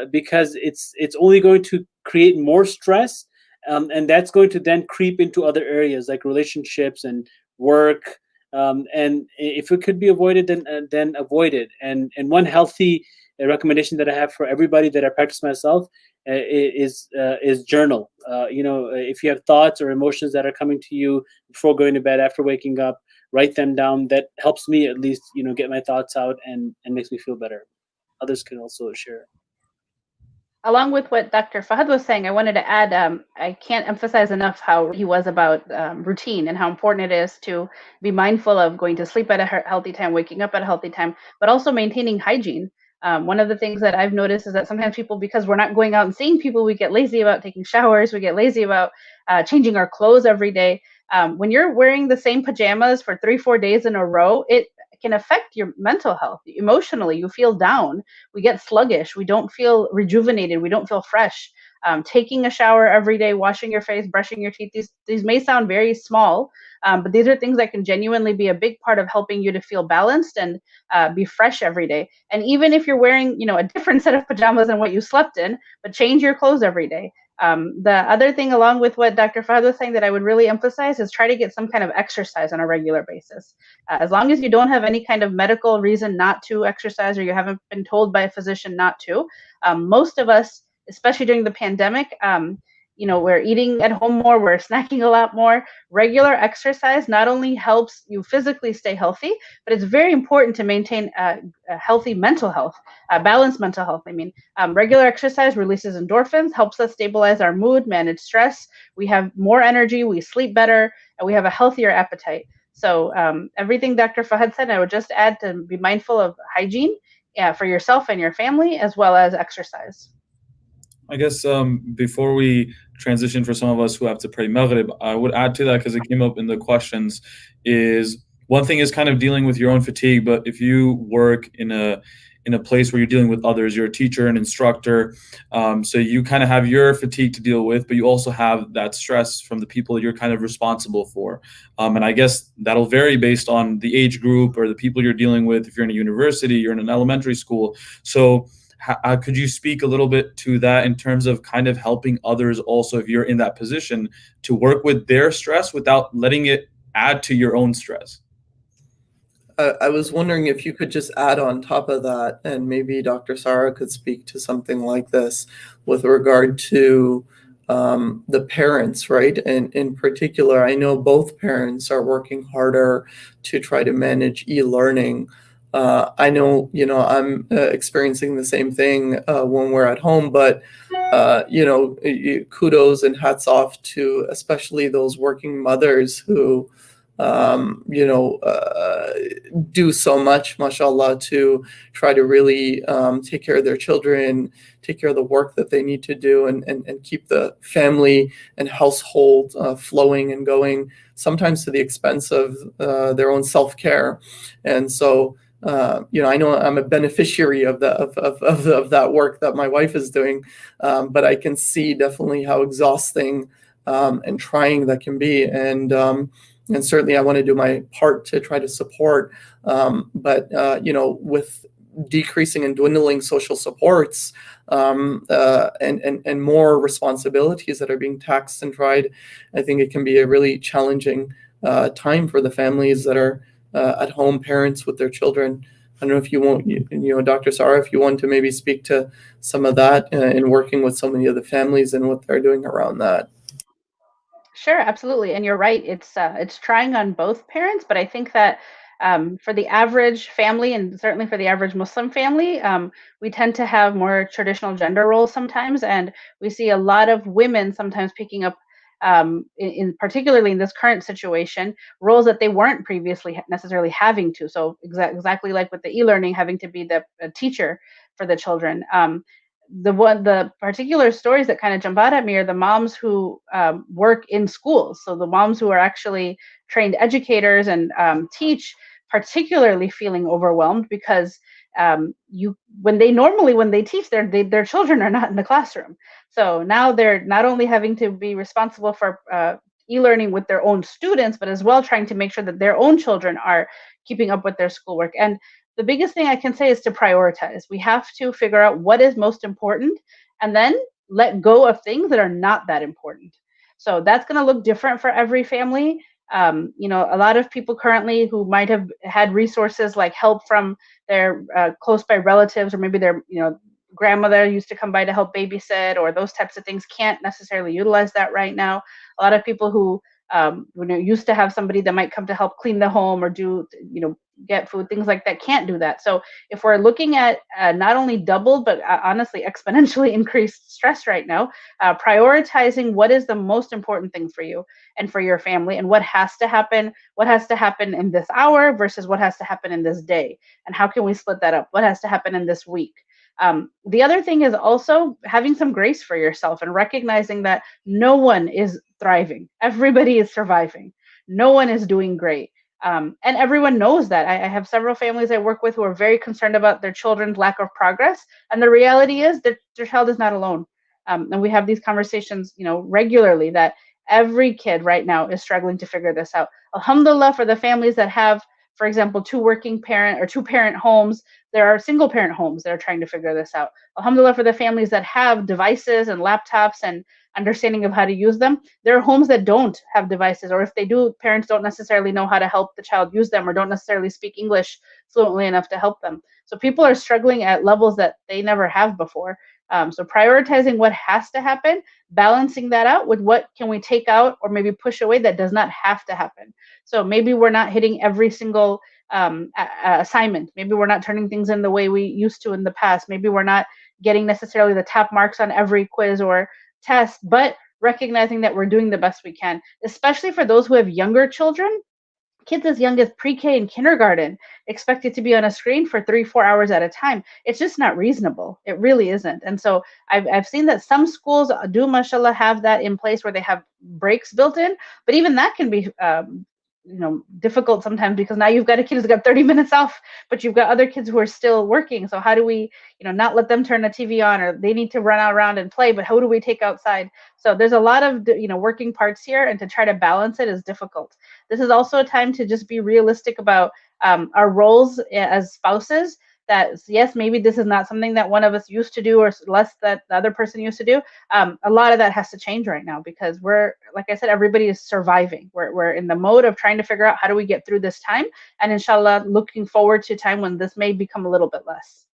because it's only going to create more stress, and that's going to then creep into other areas like relationships and work. And if it could be avoided, then avoid it. And one healthy recommendation that I have for everybody that I practice myself is journal. If you have thoughts or emotions that are coming to you before going to bed, after waking up, write them down. That helps me at least, get my thoughts out and makes me feel better. Others can also share. Along with what Dr. Fahad was saying, I wanted to add, I can't emphasize enough how he was about routine and how important it is to be mindful of going to sleep at a healthy time, waking up at a healthy time, but also maintaining hygiene. One of the things that I've noticed is that sometimes people, because we're not going out and seeing people, we get lazy about taking showers, we get lazy about changing our clothes every day. When you're wearing the same pajamas for 3-4 days in a row, it can affect your mental health. Emotionally, you feel down. We get sluggish. We don't feel rejuvenated. We don't feel fresh. Taking a shower every day, washing your face, brushing your teeth, these may sound very small, but these are things that can genuinely be a big part of helping you to feel balanced and be fresh every day. And even if you're wearing, a different set of pajamas than what you slept in, but change your clothes every day. The other thing, along with what Dr. Fahad was saying, that I would really emphasize is try to get some kind of exercise on a regular basis. As long as you don't have any kind of medical reason not to exercise, or you haven't been told by a physician not to, most of us, especially during the pandemic, we're eating at home more, we're snacking a lot more. Regular exercise not only helps you physically stay healthy, but it's very important to maintain a healthy mental health, balanced mental health. Regular exercise releases endorphins, helps us stabilize our mood, manage stress. We have more energy, we sleep better, and we have a healthier appetite. So everything Dr. Fahad said, I would just add to be mindful of hygiene for yourself and your family, as well as exercise. I guess before we transition for some of us who have to pray Maghrib, I would add to that, because it came up in the questions, is one thing is kind of dealing with your own fatigue, but if you work in a place where you're dealing with others, you're a teacher, an instructor, so you kind of have your fatigue to deal with, but you also have that stress from the people that you're kind of responsible for. And I guess that'll vary based on the age group or the people you're dealing with. If you're in a university, you're in an elementary school. So could you speak a little bit to that in terms of kind of helping others also, if you're in that position, to work with their stress without letting it add to your own stress? I was wondering if you could just add on top of that, and maybe Dr. Sarah could speak to something like this with regard to the parents, right? And in particular, I know both parents are working harder to try to manage e-learning. I know, I'm experiencing the same thing when we're at home, but kudos and hats off to especially those working mothers who do so much, mashallah, to try to really take care of their children, take care of the work that they need to do, and keep the family and household flowing and going, sometimes to the expense of their own self-care. And so, I know I'm a beneficiary of that work that my wife is doing, but I can see definitely how exhausting and trying that can be. And certainly I want to do my part to try to support. But with decreasing and dwindling social supports and more responsibilities that are being taxed and tried, I think it can be a really challenging time for the families that are at home, parents with their children. I don't know if you want, Dr. Sarah, if you want to maybe speak to some of that in working with so many of the families and what they're doing around that. Sure, absolutely. And you're right. It's trying on both parents, but I think that for the average family, and certainly for the average Muslim family, we tend to have more traditional gender roles sometimes, and we see a lot of women sometimes picking up, in particularly in this current situation, roles that they weren't previously necessarily having to. So exactly like with the e-learning, having to be the teacher for the children. The particular stories that kind of jump out at me are the moms who work in schools. So the moms who are actually trained educators and teach, particularly feeling overwhelmed because when they teach, their children are not in the classroom. So now they're not only having to be responsible for e-learning with their own students, but as well trying to make sure that their own children are keeping up with their schoolwork. And the biggest thing I can say is to prioritize. We have to figure out what is most important and then let go of things that are not that important. So that's going to look different for every family. A lot of people currently who might have had resources like help from their close by relatives, or maybe their grandmother used to come by to help babysit, or those types of things, can't necessarily utilize that right now. A lot of people who used to have somebody that might come to help clean the home or do get food, things like that, can't do that. So if we're looking at not only doubled, but honestly exponentially increased stress right now, prioritizing what is the most important thing for you and for your family, and what has to happen in this hour versus what has to happen in this day, and how can we split that up, what has to happen in this week. The other thing is also having some grace for yourself and recognizing that no one is thriving. Everybody is surviving. No one is doing great. And everyone knows that. I have several families I work with who are very concerned about their children's lack of progress. And the reality is that their child is not alone. And we have these conversations, regularly, that every kid right now is struggling to figure this out. Alhamdulillah, for the families that have, for example, two parent homes, there are single parent homes that are trying to figure this out. Alhamdulillah, for the families that have devices and laptops and understanding of how to use them. There are homes that don't have devices, or if they do, parents don't necessarily know how to help the child use them, or don't necessarily speak English fluently enough to help them. So people are struggling at levels that they never have before. So prioritizing what has to happen, balancing that out with what can we take out or maybe push away that does not have to happen. So maybe we're not hitting every single assignment. Maybe we're not turning things in the way we used to in the past. Maybe we're not getting necessarily the top marks on every quiz or test, but recognizing that we're doing the best we can, especially for those who have younger children. kids as young as pre-K and kindergarten expected to be on a screen for 3-4 hours at a time. It's just not reasonable. It really isn't. And so I've seen that some schools do, mashallah, have that in place where they have breaks built in, but even that can be difficult sometimes, because now you've got a kid who's got 30 minutes off, but you've got other kids who are still working. So how do we, not let them turn the TV on, or they need to run around and play, but how do we take outside? So there's a lot of, working parts here, and to try to balance it is difficult. This is also a time to just be realistic about our roles as spouses. That yes, maybe this is not something that one of us used to do, or less that the other person used to do. A lot of that has to change right now, because we're, like I said, everybody is surviving. We're in the mode of trying to figure out how do we get through this time, and inshallah, looking forward to a time when this may become a little bit less.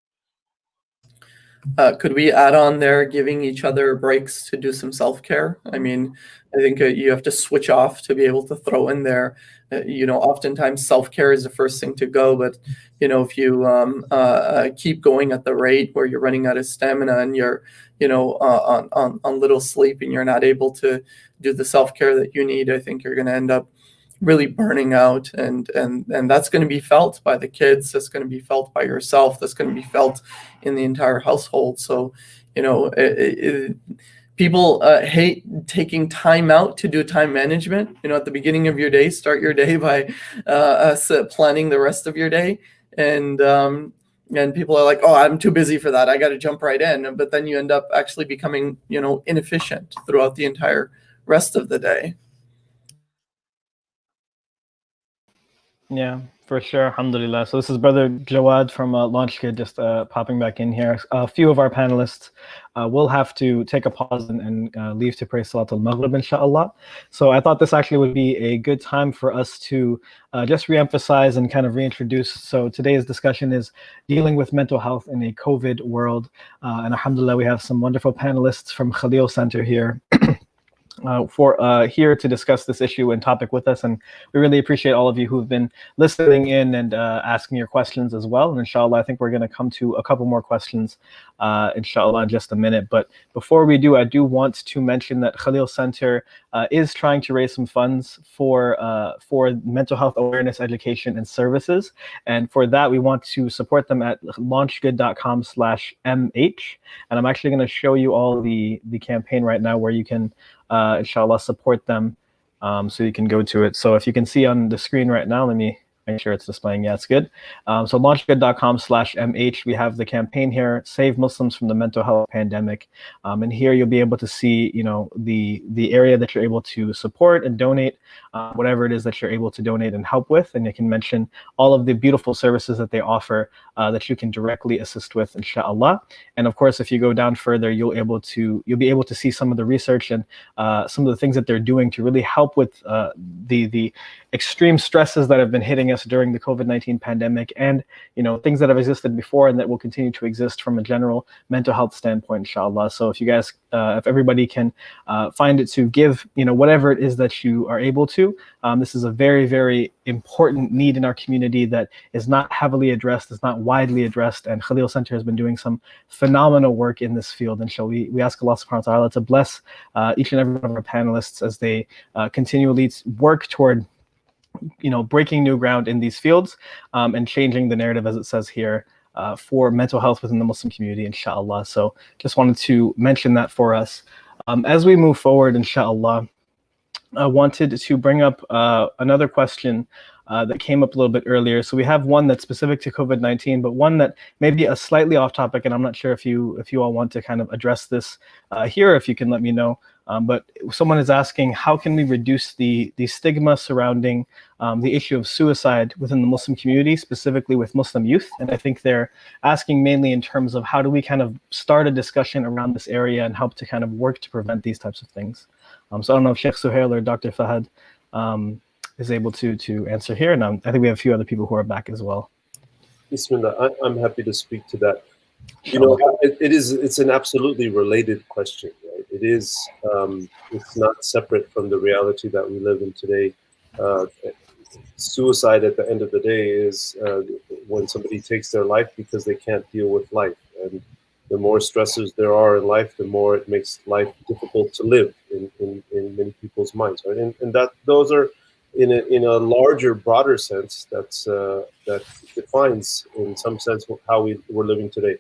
Could we add on there giving each other breaks to do some self-care? I mean, I think you have to switch off to be able to throw in there. Oftentimes self-care is the first thing to go, but if you keep going at the rate where you're running out of stamina and you're on little sleep and you're not able to do the self-care that you need, I think you're going to end up really burning out, and that's going to be felt by the kids. That's going to be felt by yourself. That's going to be felt in the entire household. So, people hate taking time out to do time management. At the beginning of your day, start your day by planning the rest of your day, and people are like, oh, I'm too busy for that. I got to jump right in. But then you end up actually becoming, inefficient throughout the entire rest of the day. Yeah, for sure. Alhamdulillah. So this is Brother Jawad from LaunchGood, just popping back in here. A few of our panelists will have to take a pause and leave to pray Salat al-Maghrib, inshallah. So I thought this actually would be a good time for us to just reemphasize and kind of reintroduce. So today's discussion is dealing with mental health in a COVID world. And alhamdulillah, we have some wonderful panelists from Khalil Center here. Here to discuss this issue and topic with us, and we really appreciate all of you who've been listening in and asking your questions as well. And inshallah, I think we're going to come to a couple more questions, inshallah, in just a minute. But before we do, I do want to mention that Khalil Center is trying to raise some funds for mental health awareness, education, and services. And for that, we want to support them at launchgood.com/mh. And I'm actually going to show you all the campaign right now where you can inshallah support them, so you can go to it. So if you can see on the screen right now, let me make sure it's displaying. Yeah, it's good. So launchgood.com/mh, we have the campaign here, Save Muslims from the Mental Health Pandemic. And here you'll be able to see, the area that you're able to support and donate, whatever it is that you're able to donate and help with. And you can mention all of the beautiful services that they offer that you can directly assist with, inshallah. And of course, if you go down further, you'll be able to see some of the research and some of the things that they're doing to really help with the extreme stresses that have been hitting us during the COVID-19 pandemic, and things that have existed before and that will continue to exist from a general mental health standpoint, inshallah. So if you guys, if everybody can find it to give, whatever it is that you are able to, this is a very, very important need in our community that is not heavily addressed, is not widely addressed, and Khalil Center has been doing some phenomenal work in this field. And so we ask Allah subhanahu wa ta'ala to bless each and every one of our panelists as they continually work toward breaking new ground in these fields, and changing the narrative, as it says here, for mental health within the Muslim community, inshallah. So just wanted to mention that for us. As we move forward, inshallah, I wanted to bring up another question that came up a little bit earlier. So we have one that's specific to COVID-19, but one that may be a slightly off topic, and I'm not sure if you all want to kind of address this here, if you can let me know. But someone is asking, how can we reduce the stigma surrounding the issue of suicide within the Muslim community, specifically with Muslim youth? And I think they're asking mainly in terms of how do we kind of start a discussion around this area and help to kind of work to prevent these types of things. So I don't know if Shaykh Suhail or Dr. Fahad is able to answer here. And I think we have a few other people who are back as well. Bismillah, I'm happy to speak to that. It's an absolutely related question, right? It is, it's not separate from the reality that we live in today. Suicide at the end of the day is when somebody takes their life because they can't deal with life. And the more stressors there are in life, the more it makes life difficult to live in many people's minds, right? And that those are in a larger, broader sense, that defines, in some sense, how we're living today.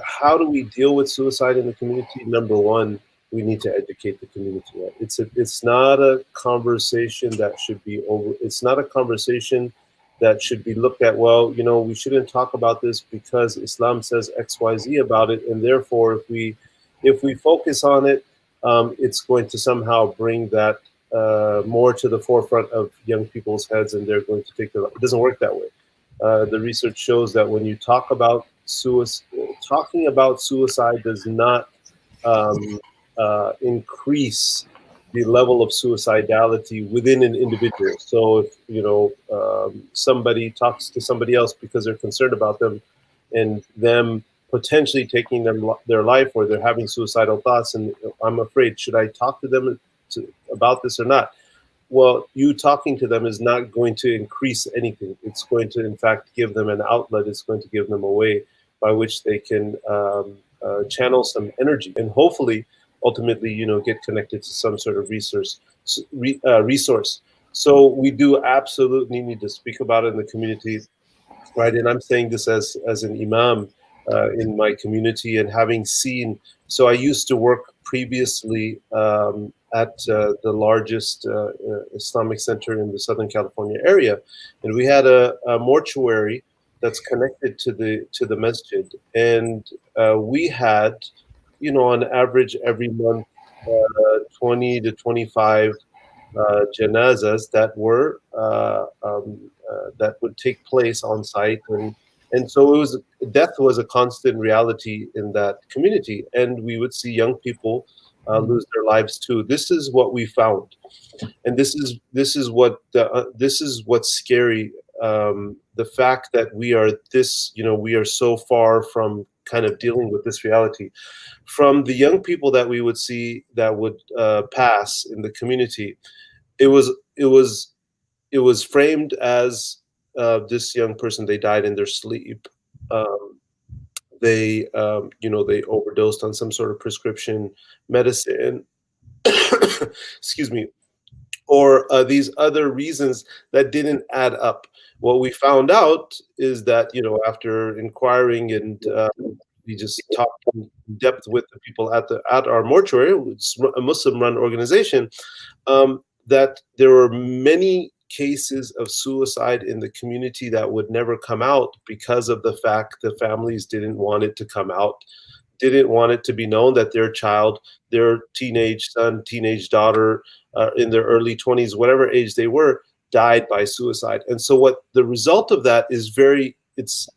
How do we deal with suicide in the community? Number one, we need to educate the community. Right? It's not a conversation that should be over. It's not a conversation that should be looked at. Well, we shouldn't talk about this because Islam says X, Y, Z about it, and therefore, if we focus on it, it's going to somehow bring that more to the forefront of young people's heads, and they're going to take their life. It doesn't work that way. The research shows that when you talk about suicide, talking about suicide does not increase the level of suicidality within an individual. So if somebody talks to somebody else because they're concerned about them, and them potentially taking their life, or they're having suicidal thoughts, and I'm afraid, should I talk to them about this or not? Well, you talking to them is not going to increase anything. It's going to, in fact, give them an outlet. It's going to give them a way by which they can channel some energy, and hopefully, ultimately, get connected to some sort of resource. So we do absolutely need to speak about it in the community, right? And I'm saying this as an imam in my community, and having seen. So I used to work previously at the largest Islamic center in the Southern California area, and we had a mortuary that's connected to the masjid, and we had, on average every month, 20 to 25 janazas that were that would take place on site, and so death was a constant reality in that community, and we would see young people lose their lives too. This is what we found, and this is what's scary. The fact that we are so far from kind of dealing with this reality. From the young people that we would see that would pass in the community, it was framed as this young person, they died in their sleep. They overdosed on some sort of prescription medicine, excuse me, or these other reasons that didn't add up. What we found out is that, after inquiring, and we just talked in depth with the people at our mortuary, it's a Muslim-run organization, that there were many cases of suicide in the community that would never come out because of the fact the families didn't want it to come out, didn't want it to be known that their child, their teenage son, teenage daughter, in their early 20s, whatever age they were, died by suicide. And so what the result of that is it's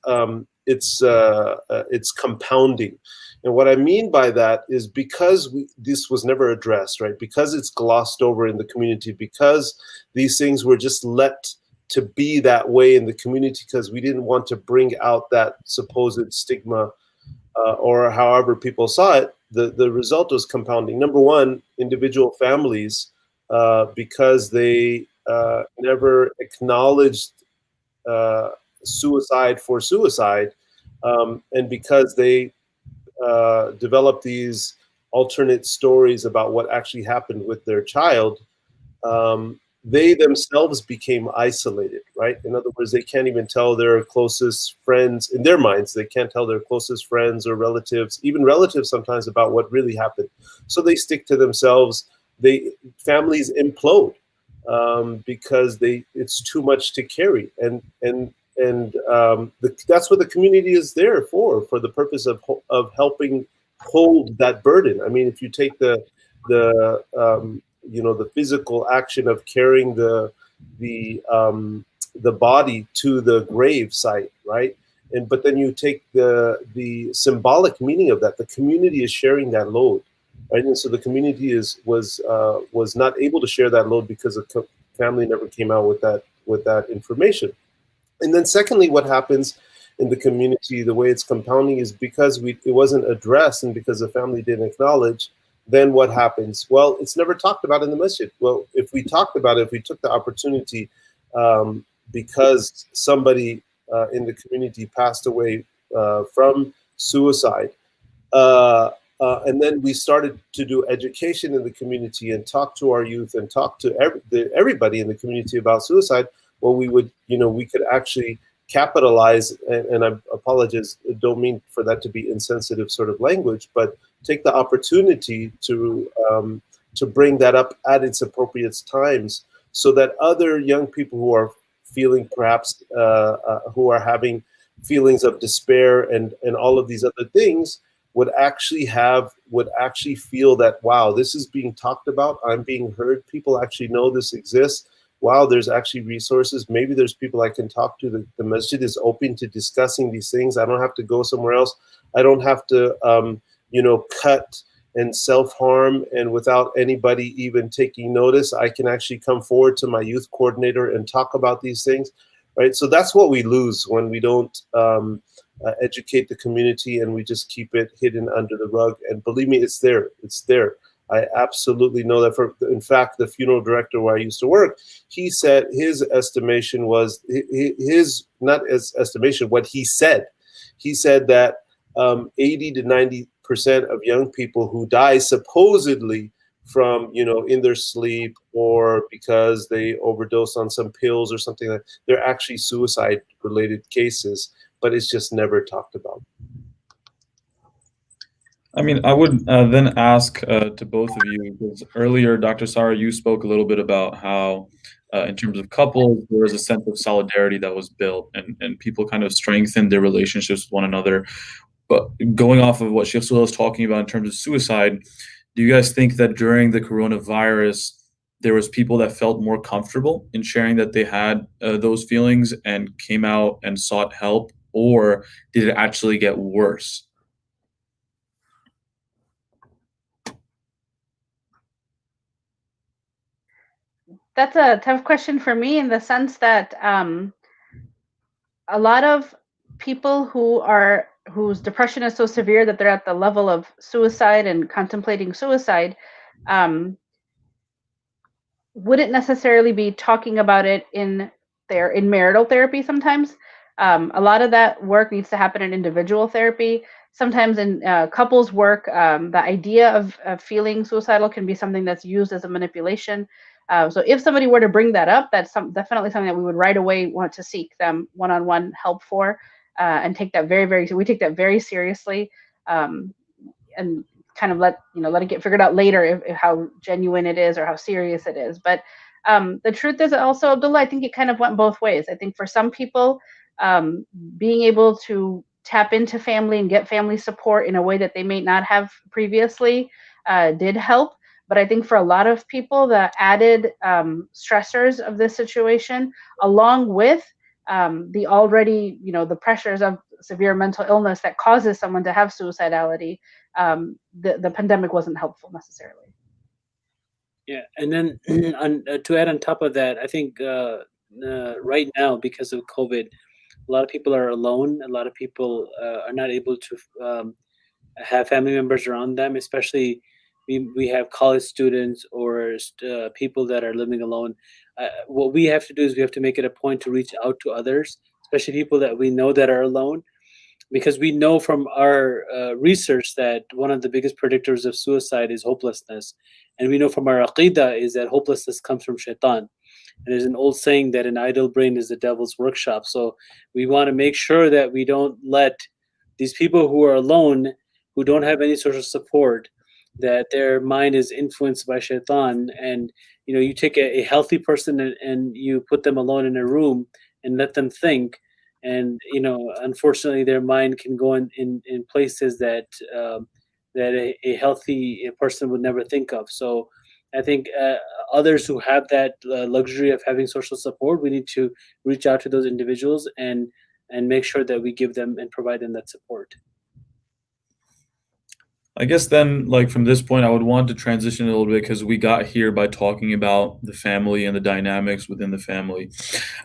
compounding. And what I mean by that is because this was never addressed, right? Because it's glossed over in the community, because these things were just let to be that way in the community, because we didn't want to bring out that supposed stigma, or however people saw it, the result was compounding. Number one, individual families, because they never acknowledged suicide for suicide, and because they developed these alternate stories about what actually happened with their child, they themselves became isolated, right? In other words, they can't even tell their closest friends, in their minds, they can't tell their closest friends or relatives, even relatives sometimes, about what really happened. So they stick to themselves. Families implode because it's too much to carry, and that's what the community is there for the purpose of helping hold that burden. I mean, if you take the physical action of carrying the body to the grave site, right? But then you take the symbolic meaning of that. The community is sharing that load, right? And so the community was not able to share that load because the family never came out with that information. And then secondly, what happens in the community, the way it's compounding, is because it wasn't addressed, and because the family didn't acknowledge. Then what happens? Well, it's never talked about in the masjid. Well, if we talked about it, if we took the opportunity, because somebody in the community passed away from suicide, And then we started to do education in the community and talk to our youth and talk to everybody in the community about suicide. Well, we would, we could actually capitalize, and I apologize, don't mean for that to be insensitive sort of language, but take the opportunity to bring that up at its appropriate times, so that other young people who are feeling perhaps, who are having feelings of despair and all of these other things would actually feel that, wow, this is being talked about, I'm being heard, people actually know this exists. Wow, there's actually resources. Maybe there's people I can talk to. The masjid is open to discussing these things. I don't have to go somewhere else. I don't have to, cut and self-harm, and without anybody even taking notice, I can actually come forward to my youth coordinator and talk about these things, right? So that's what we lose when we don't educate the community and we just keep it hidden under the rug. And believe me, it's there. It's there. I absolutely know that. In fact, the funeral director where I used to work, he said his estimation was what he said. He said that 80 to 90% of young people who die supposedly from, in their sleep or because they overdose on some pills or something like that, they're actually suicide-related cases, but it's just never talked about. I mean, I would then ask to both of you, because earlier, Dr. Sara, you spoke a little bit about how, in terms of couples, there was a sense of solidarity that was built, and people kind of strengthened their relationships with one another. But going off of what Shaykh Suhail is talking about in terms of suicide, do you guys think that during the coronavirus, there was people that felt more comfortable in sharing that they had those feelings and came out and sought help, or did it actually get worse? That's a tough question for me, in the sense that a lot of people whose depression is so severe that they're at the level of suicide and contemplating suicide wouldn't necessarily be talking about it in marital therapy. Sometimes a lot of that work needs to happen in individual therapy. Sometimes in couples work, the idea of feeling suicidal can be something that's used as a manipulation. So if somebody were to bring that up, that's definitely something that we would right away want to seek them one-on-one help for, and take that we take that very seriously, and kind of let it get figured out later if how genuine it is or how serious it is. But the truth is also, Abdullah, I think it kind of went both ways. I think for some people, being able to tap into family and get family support in a way that they may not have previously did help. But I think for a lot of people, the added stressors of this situation, along with the already, the pressures of severe mental illness that causes someone to have suicidality, the pandemic wasn't helpful necessarily. Yeah, and then to add on top of that, I think right now, because of COVID, a lot of people are alone. A lot of people are not able to have family members around them, especially we have college students or people that are living alone. What we have to do is we have to make it a point to reach out to others, especially people that we know that are alone, because we know from our research that one of the biggest predictors of suicide is hopelessness. And we know from our aqidah is that hopelessness comes from shaitan. And there's an old saying that an idle brain is the devil's workshop. So we want to make sure that we don't let these people who are alone, who don't have any social support, that their mind is influenced by shaitan. And you take a healthy person and you put them alone in a room and let them think, and unfortunately their mind can go in places that a healthy person would never think of. So I think others who have that luxury of having social support, we need to reach out to those individuals and make sure that we give them and provide them that support. I guess then, from this point, I would want to transition a little bit, because we got here by talking about the family and the dynamics within the family.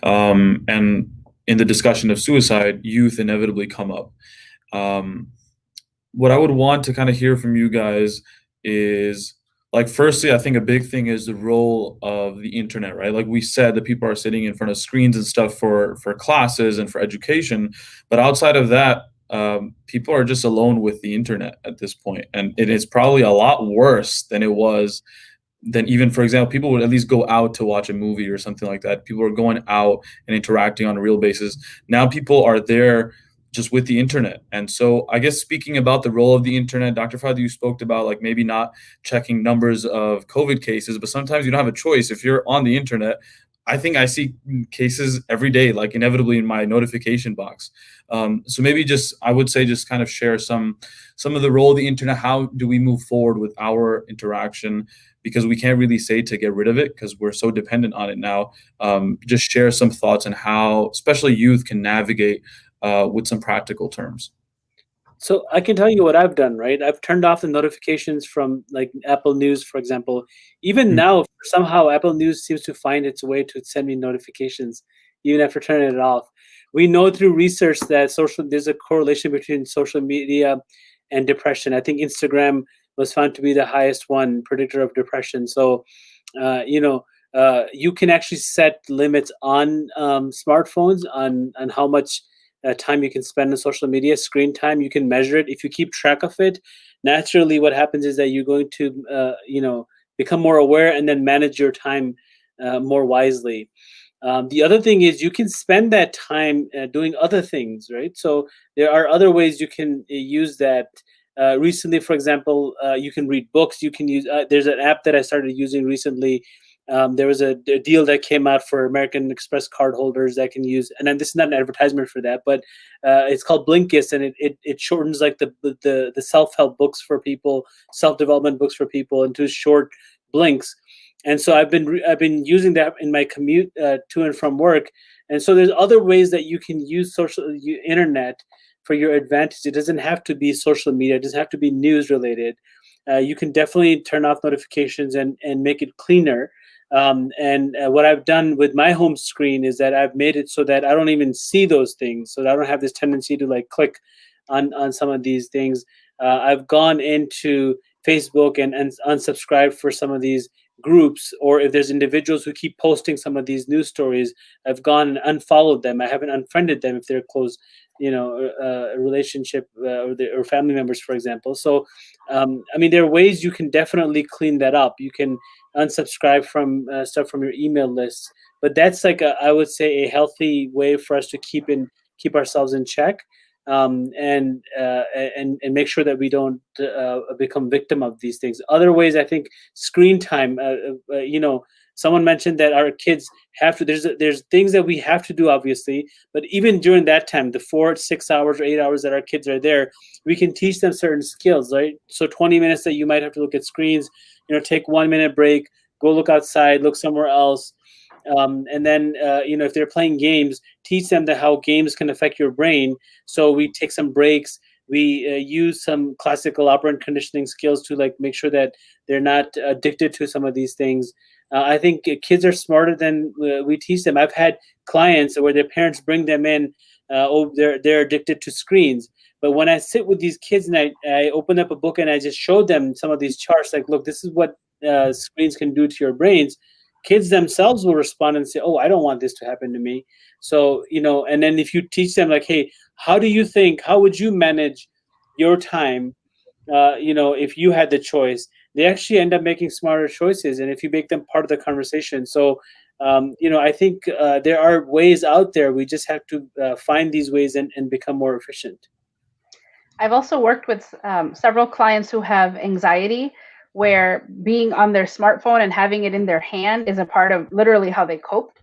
And in the discussion of suicide, youth inevitably come up. What I would want to kind of hear from you guys is, firstly, I think a big thing is the role of the internet, right? Like we said, that people are sitting in front of screens and stuff for classes and for education. But outside of that, people are just alone with the internet at this point, and it is probably a lot worse than it was. Then even, for example, people would at least go out to watch a movie or something like that. People are going out and interacting on a real basis. Now people are there just with the internet. And so I guess speaking about the role of the internet, Dr. Fahad, you spoke about like maybe not checking numbers of COVID cases, but sometimes you don't have a choice. If you're on the internet, I think I see cases every day, like inevitably in my notification box. So maybe just, I would say, just kind of share some of the role of the internet. How do we move forward with our interaction? Because we can't really say to get rid of it because we're so dependent on it now. Just share some thoughts on how, especially youth, can navigate with some practical terms. So I can tell you what I've done, right? I've turned off the notifications from like Apple News, for example. Even now, somehow Apple News seems to find its way to send me notifications, even after turning it off. We know through research that there's a correlation between social media and depression. I think Instagram was found to be the highest one predictor of depression. So, you can actually set limits on smartphones on how much time you can spend on social media, screen time. You can measure it. If you keep track of it, naturally what happens is that you're going to, become more aware and then manage your time more wisely. The other thing is you can spend that time doing other things, right? So there are other ways you can use that. Recently, for example, you can read books. You can use, there's an app that I started using recently. There was a deal that came out for American Express card holders that can use, and then this is not an advertisement for that, but it's called Blinkist, and it shortens like the self-help books for people, self-development books for people into short blinks. And so I've been using that in my commute to and from work. And so there's other ways that you can use internet for your advantage. It doesn't have to be social media. It doesn't have to be news related. You can definitely turn off notifications and make it cleaner. What I've done with my home screen is that I've made it so that I don't even see those things. So that I don't have this tendency to like click on some of these things. I've gone into Facebook and unsubscribed for some of these groups, or if there's individuals who keep posting some of these news stories, I've gone and unfollowed them. I haven't unfriended them if they're close, relationship or family members, for example. So, there are ways you can definitely clean that up. You can unsubscribe from stuff from your email lists, but that's like I would say a healthy way for us to keep ourselves in check. And make sure that we don't become victim of these things. Other ways, I think, screen time. Someone mentioned that our kids have to. There's things that we have to do, obviously, but even during that time, the 4, 6 hours or 8 hours that our kids are there, we can teach them certain skills, right? So 20 minutes that you might have to look at screens, take 1 minute break, go look outside, look somewhere else. And then, if they're playing games, teach them how games can affect your brain. So we take some breaks. We use some classical operant conditioning skills to like make sure that they're not addicted to some of these things. I think kids are smarter than we teach them. I've had clients where their parents bring them in. They're addicted to screens. But when I sit with these kids and I open up a book and I just show them some of these charts, like, look, this is what screens can do to your brains. Kids themselves will respond and say, oh, I don't want this to happen to me. So, and then if you teach them like, hey, how would you manage your time? If you had the choice, they actually end up making smarter choices. And if you make them part of the conversation. So, I think there are ways out there. We just have to find these ways and become more efficient. I've also worked with several clients who have anxiety, where being on their smartphone and having it in their hand is a part of literally how they coped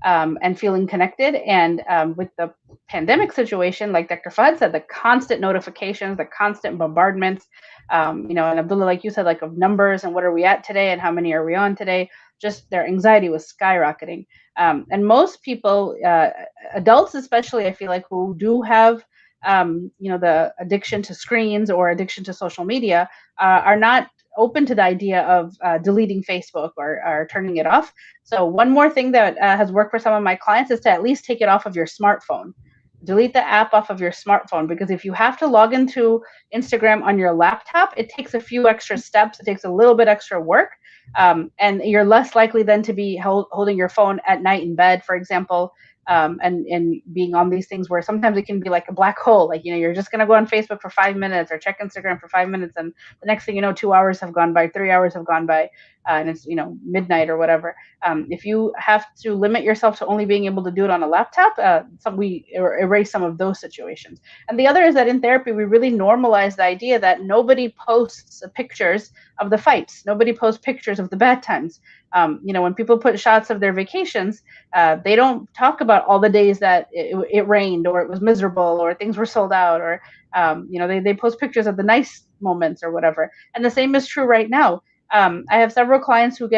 and feeling connected. And with the pandemic situation, like Dr. Fahad said, the constant notifications, the constant bombardments, and Abdullah, like you said, like of numbers and what are we at today and how many are we on today, just their anxiety was skyrocketing. And most people, adults especially, I feel like, who do have the addiction to screens or addiction to social media are not open to the idea of deleting Facebook or turning it off. So one more thing that has worked for some of my clients is to at least take it off of your smartphone. Delete the app off of your smartphone, because if you have to log into Instagram on your laptop, it takes a few extra steps. It takes a little bit extra work. And you're less likely then to be holding your phone at night in bed, for example, and being on these things where sometimes it can be like a black hole. Like, you're just going to go on Facebook for 5 minutes or check Instagram for 5 minutes. And the next thing you know, 2 hours have gone by, 3 hours have gone by, and it's, midnight or whatever. If you have to limit yourself to only being able to do it on a laptop, we erase some of those situations. And the other is that in therapy, we really normalize the idea that nobody posts pictures of the fights. Nobody posts pictures of the bad times. When people put shots of their vacations, they don't talk about all the days that it rained or it was miserable or things were sold out, or they post pictures of the nice moments or whatever. And the same is true right now. I have several clients who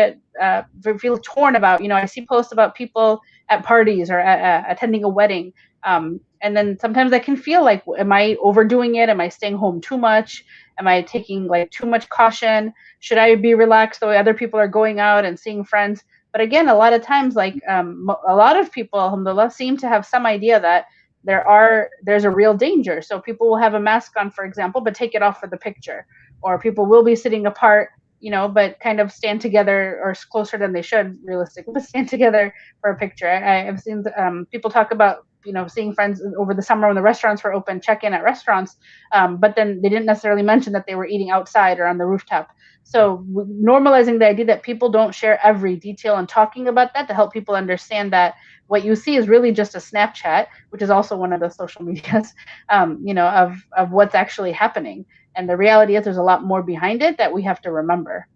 feel torn about, I see posts about people at parties or attending a wedding. And then sometimes I can feel like, am I overdoing it? Am I staying home too much? Am I taking like too much caution? Should I be relaxed the way other people are going out and seeing friends? But again, a lot of times, like a lot of people, alhamdulillah, seem to have some idea that there's a real danger. So people will have a mask on, for example, but take it off for the picture. Or people will be sitting apart, but kind of stand together or closer than they should, realistically, but stand together for a picture. I've seen people talk about, seeing friends over the summer when the restaurants were open, check in at restaurants, but then they didn't necessarily mention that they were eating outside or on the rooftop. So normalizing the idea that people don't share every detail and talking about that to help people understand that what you see is really just a Snapchat, which is also one of the social medias, of what's actually happening. And the reality is there's a lot more behind it that we have to remember.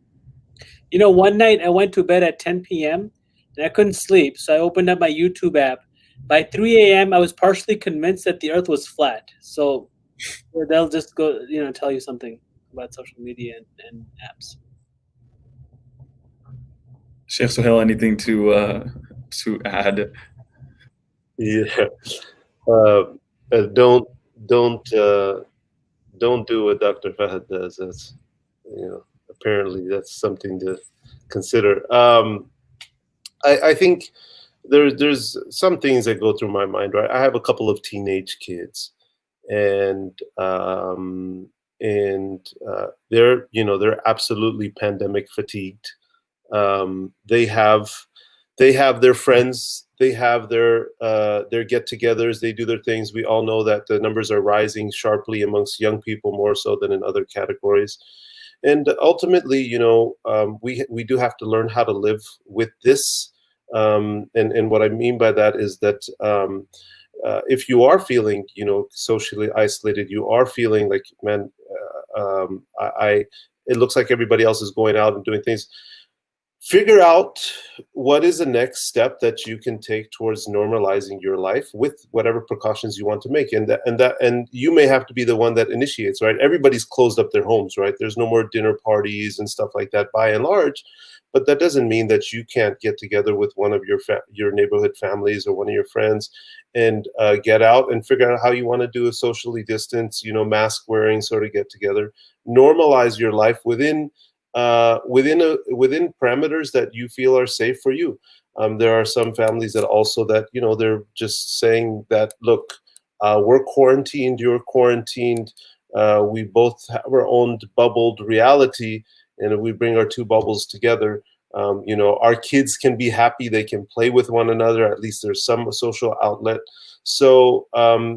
One night I went to bed at 10 p.m. and I couldn't sleep. So I opened up my YouTube app. By 3 a.m., I was partially convinced that the earth was flat. So they'll just go, tell you something about social media and apps. Shaykh Suhail, anything to add? Yeah. Don't do what Dr. Fahad does. That's, apparently that's something to consider. I think there's some things that go through my mind, right? I have a couple of teenage kids, and they're absolutely pandemic fatigued. They have their friends, they have their get-togethers, they do their things. We all know that the numbers are rising sharply amongst young people, more so than in other categories. And ultimately, we do have to learn how to live with this. And what I mean by that is that if you are feeling, socially isolated, you are feeling like, man, it looks like everybody else is going out and doing things. Figure out what is the next step that you can take towards normalizing your life with whatever precautions you want to make, and you may have to be the one that initiates, right? Everybody's closed up their homes, right? There's no more dinner parties and stuff like that, by and large. But that doesn't mean that you can't get together with one of your neighborhood families or one of your friends and get out and figure out how you want to do a socially distance, mask wearing sort of get together. Normalize your life within parameters that you feel are safe for you. There are some families that also they're just saying that, look, we're quarantined, you're quarantined. We both have our own bubbled reality, and if we bring our two bubbles together, our kids can be happy. They can play with one another. At least there's some social outlet. So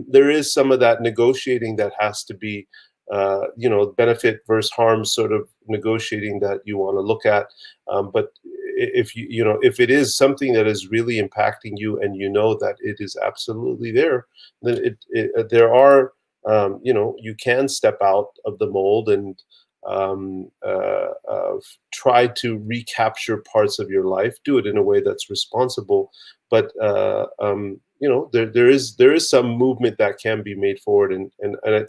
there is some of that negotiating that has to be, benefit versus harm sort of negotiating that you want to look at. But if if it is something that is really impacting you and that it is absolutely there, then there are, you can step out of the mold and try to recapture parts of your life, do it in a way that's responsible. But there is some movement that can be made forward, and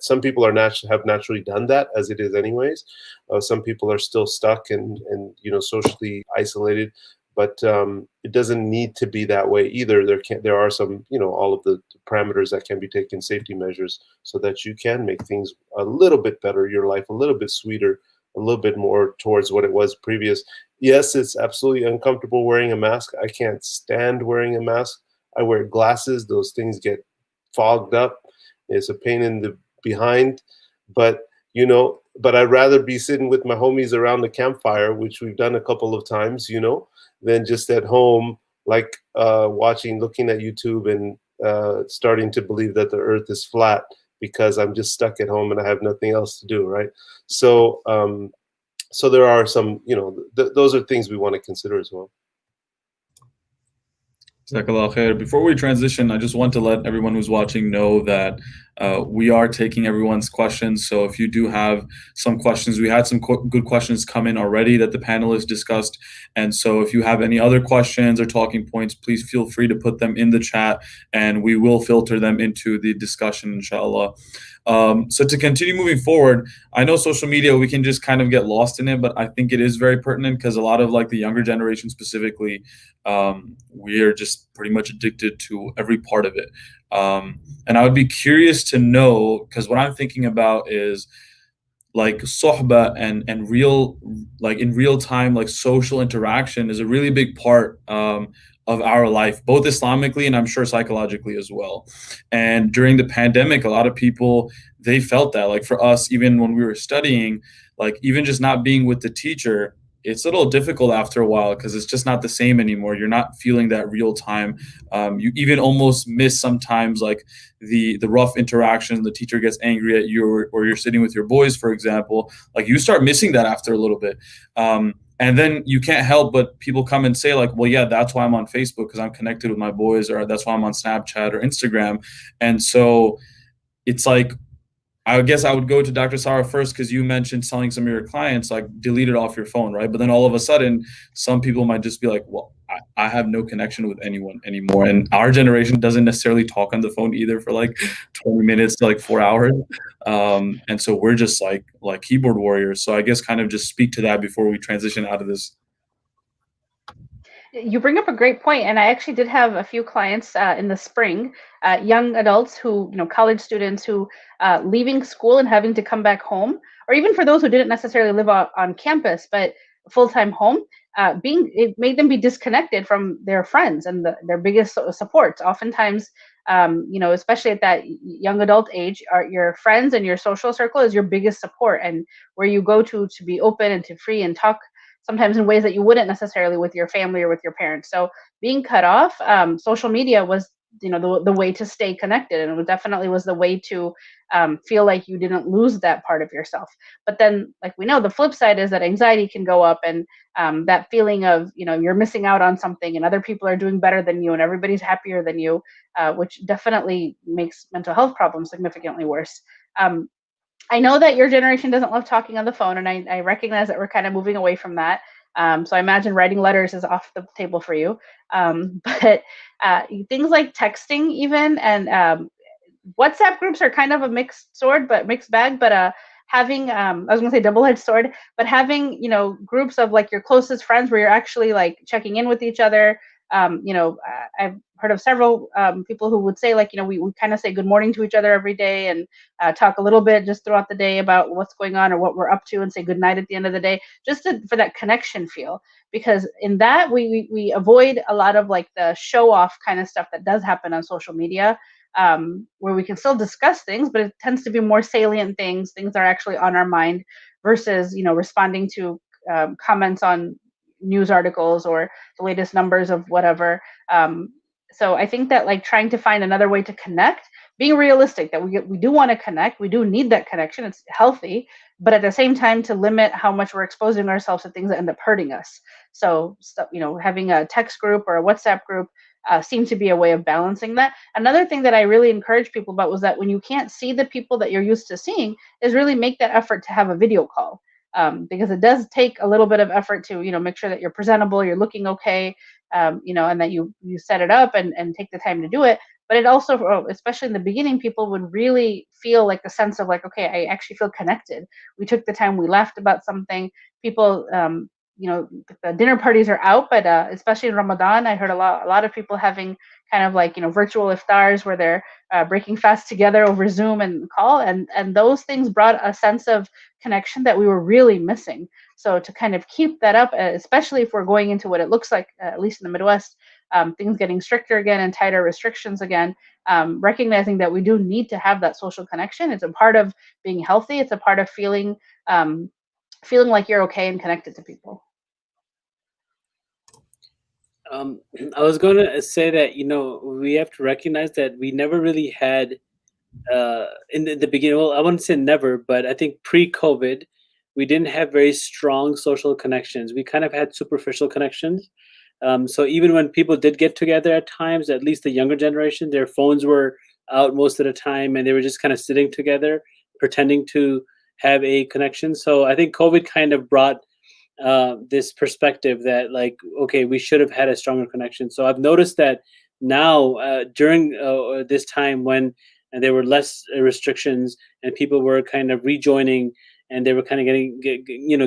some people have naturally done that as it is anyways. Some people are still stuck and socially isolated, but it doesn't need to be that way either. There are some all of the parameters that can be taken, safety measures, so that you can make things a little bit better, your life a little bit sweeter, a little bit more towards what it was previous. Yes, it's absolutely uncomfortable wearing a mask. I can't stand wearing a mask. I wear glasses. Those things get fogged up. It's a pain in the behind. But I'd rather be sitting with my homies around the campfire, which we've done a couple of times, than just at home like looking at YouTube and starting to believe that the earth is flat because I'm just stuck at home and I have nothing else to do, right? So so there are some, those are things we want to consider as well. Jazakallah khair. Before we transition, I just want to let everyone who's watching know that we are taking everyone's questions. So if you do have some questions, we had some good questions come in already that the panelists discussed. And so if you have any other questions or talking points, please feel free to put them in the chat and we will filter them into the discussion, inshallah. So to continue moving forward, I know social media, we can just kind of get lost in it, but I think it is very pertinent because a lot of like the younger generation specifically, we are just pretty much addicted to every part of it. And I would be curious to know, because what I'm thinking about is like sohba and real, like in real time, like social interaction is a really big part of our life, both Islamically and I'm sure psychologically as well. And during the pandemic, a lot of people, they felt that. Like for us, even when we were studying, like even just not being with the teacher, it's a little difficult after a while because it's just not the same anymore. You're not feeling that real time. You even almost miss sometimes like the rough interaction. The teacher gets angry at you, or you're sitting with your boys, for example. Like you start missing that after a little bit. And then you can't help but people come and say like, well, yeah, that's why I'm on Facebook because I'm connected with my boys, or that's why I'm on Snapchat or Instagram. And so it's like, I guess I would go to Dr. Sarah first because you mentioned telling some of your clients like delete it off your phone, right? But then all of a sudden, some people might just be like, well, I have no connection with anyone anymore. And our generation doesn't necessarily talk on the phone either for like 20 minutes to like 4 hours. And so we're just like keyboard warriors. So I guess kind of just speak to that before we transition out of this. You bring up a great point, and I actually did have a few clients in the spring, young adults who, college students who leaving school and having to come back home, or even for those who didn't necessarily live on campus but full-time home, it made them be disconnected from their friends and their biggest supports. Oftentimes, especially at that young adult age, your friends and your social circle is your biggest support and where you go to be open and to free and talk sometimes in ways that you wouldn't necessarily with your family or with your parents. So being cut off, social media was, the way to stay connected, and it definitely was the way to feel like you didn't lose that part of yourself. But then, like we know, the flip side is that anxiety can go up, and that feeling of, you're missing out on something, and other people are doing better than you, and everybody's happier than you, which definitely makes mental health problems significantly worse. I know that your generation doesn't love talking on the phone, and I recognize that we're kind of moving away from that. So I imagine writing letters is off the table for you. But things like texting even, and WhatsApp groups are kind of a mixed bag, but having, I was gonna say double-edged sword, but having, groups of like your closest friends where you're actually like checking in with each other. I've heard of several people who would say like, we kind of say good morning to each other every day and talk a little bit just throughout the day about what's going on or what we're up to, and say good night at the end of the day, just for that connection feel. Because in that we avoid a lot of like the show off kind of stuff that does happen on social media, where we can still discuss things, but it tends to be more salient things that are actually on our mind versus, responding to comments on news articles or the latest numbers of whatever. So I think that like trying to find another way to connect, being realistic that we do want to connect, we do need that connection, it's healthy, but at the same time to limit how much we're exposing ourselves to things that end up hurting us. So having a text group or a WhatsApp group seemed to be a way of balancing that. Another thing that I really encourage people about was that when you can't see the people that you're used to seeing, is really make that effort to have a video call. Because it does take a little bit of effort to, make sure that you're presentable, you're looking okay, and that you set it up and take the time to do it. But it also, especially in the beginning, people would really feel like the sense of like, okay, I actually feel connected. We took the time, we laughed about something. People, the dinner parties are out, but especially in Ramadan, I heard a lot of people having kind of like, virtual iftars where they're breaking fast together over Zoom and call. And those things brought a sense of connection that we were really missing. So to kind of keep that up, especially if we're going into what it looks like, at least in the Midwest, things getting stricter again and tighter restrictions again, recognizing that we do need to have that social connection. It's a part of being healthy. It's a part of feeling like you're okay and connected to people. I was going to say that, we have to recognize that we never really had, in the beginning, well, I wouldn't say never, but I think pre-COVID, we didn't have very strong social connections. We kind of had superficial connections. So even when people did get together at times, at least the younger generation, their phones were out most of the time and they were just kind of sitting together, pretending to have a connection. So I think COVID kind of brought this perspective that, like, okay, we should have had a stronger connection. So I've noticed that now, during this time when there were less restrictions and people were kind of rejoining and they were kind of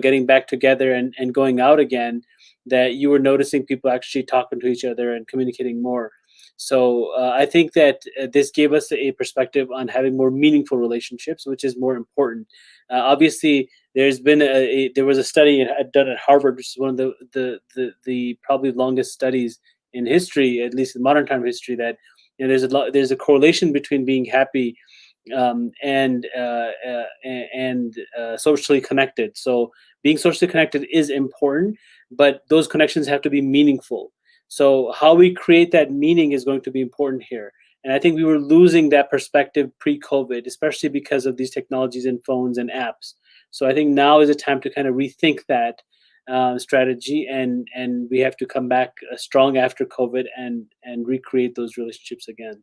getting back together and going out again, that you were noticing people actually talking to each other and communicating more. So I think that this gave us a perspective on having more meaningful relationships, which is more important. Obviously, there was a study done at Harvard, which is one of the probably longest studies in history, at least in modern time history, that there's a correlation between being happy and socially connected. So being socially connected is important, but those connections have to be meaningful. So how we create that meaning is going to be important here. And I think we were losing that perspective pre-COVID, especially because of these technologies and phones and apps. So I think now is a time to kind of rethink that strategy, and we have to come back strong after COVID and recreate those relationships again.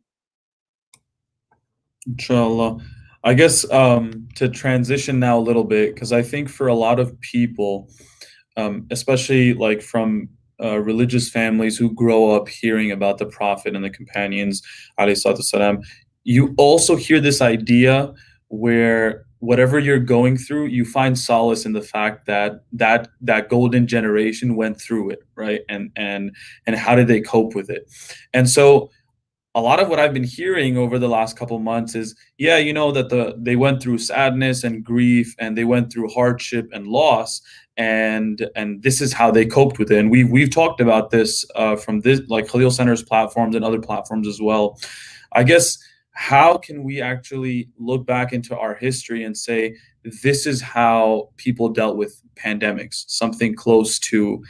Inshallah. I guess to transition now a little bit, because I think for a lot of people, especially like from religious families who grow up hearing about the Prophet and the companions, alayhi salatu wasalam, you also hear this idea where whatever you're going through, you find solace in the fact that golden generation went through it, right? And how did they cope with it? And so a lot of what I've been hearing over the last couple months is, yeah, that they went through sadness and grief, and they went through hardship and loss, and this is how they coped with it. And we've talked about this from this, like Khalil Center's platforms and other platforms as well. I guess, how can we actually look back into our history and say this is how people dealt with pandemics, something close to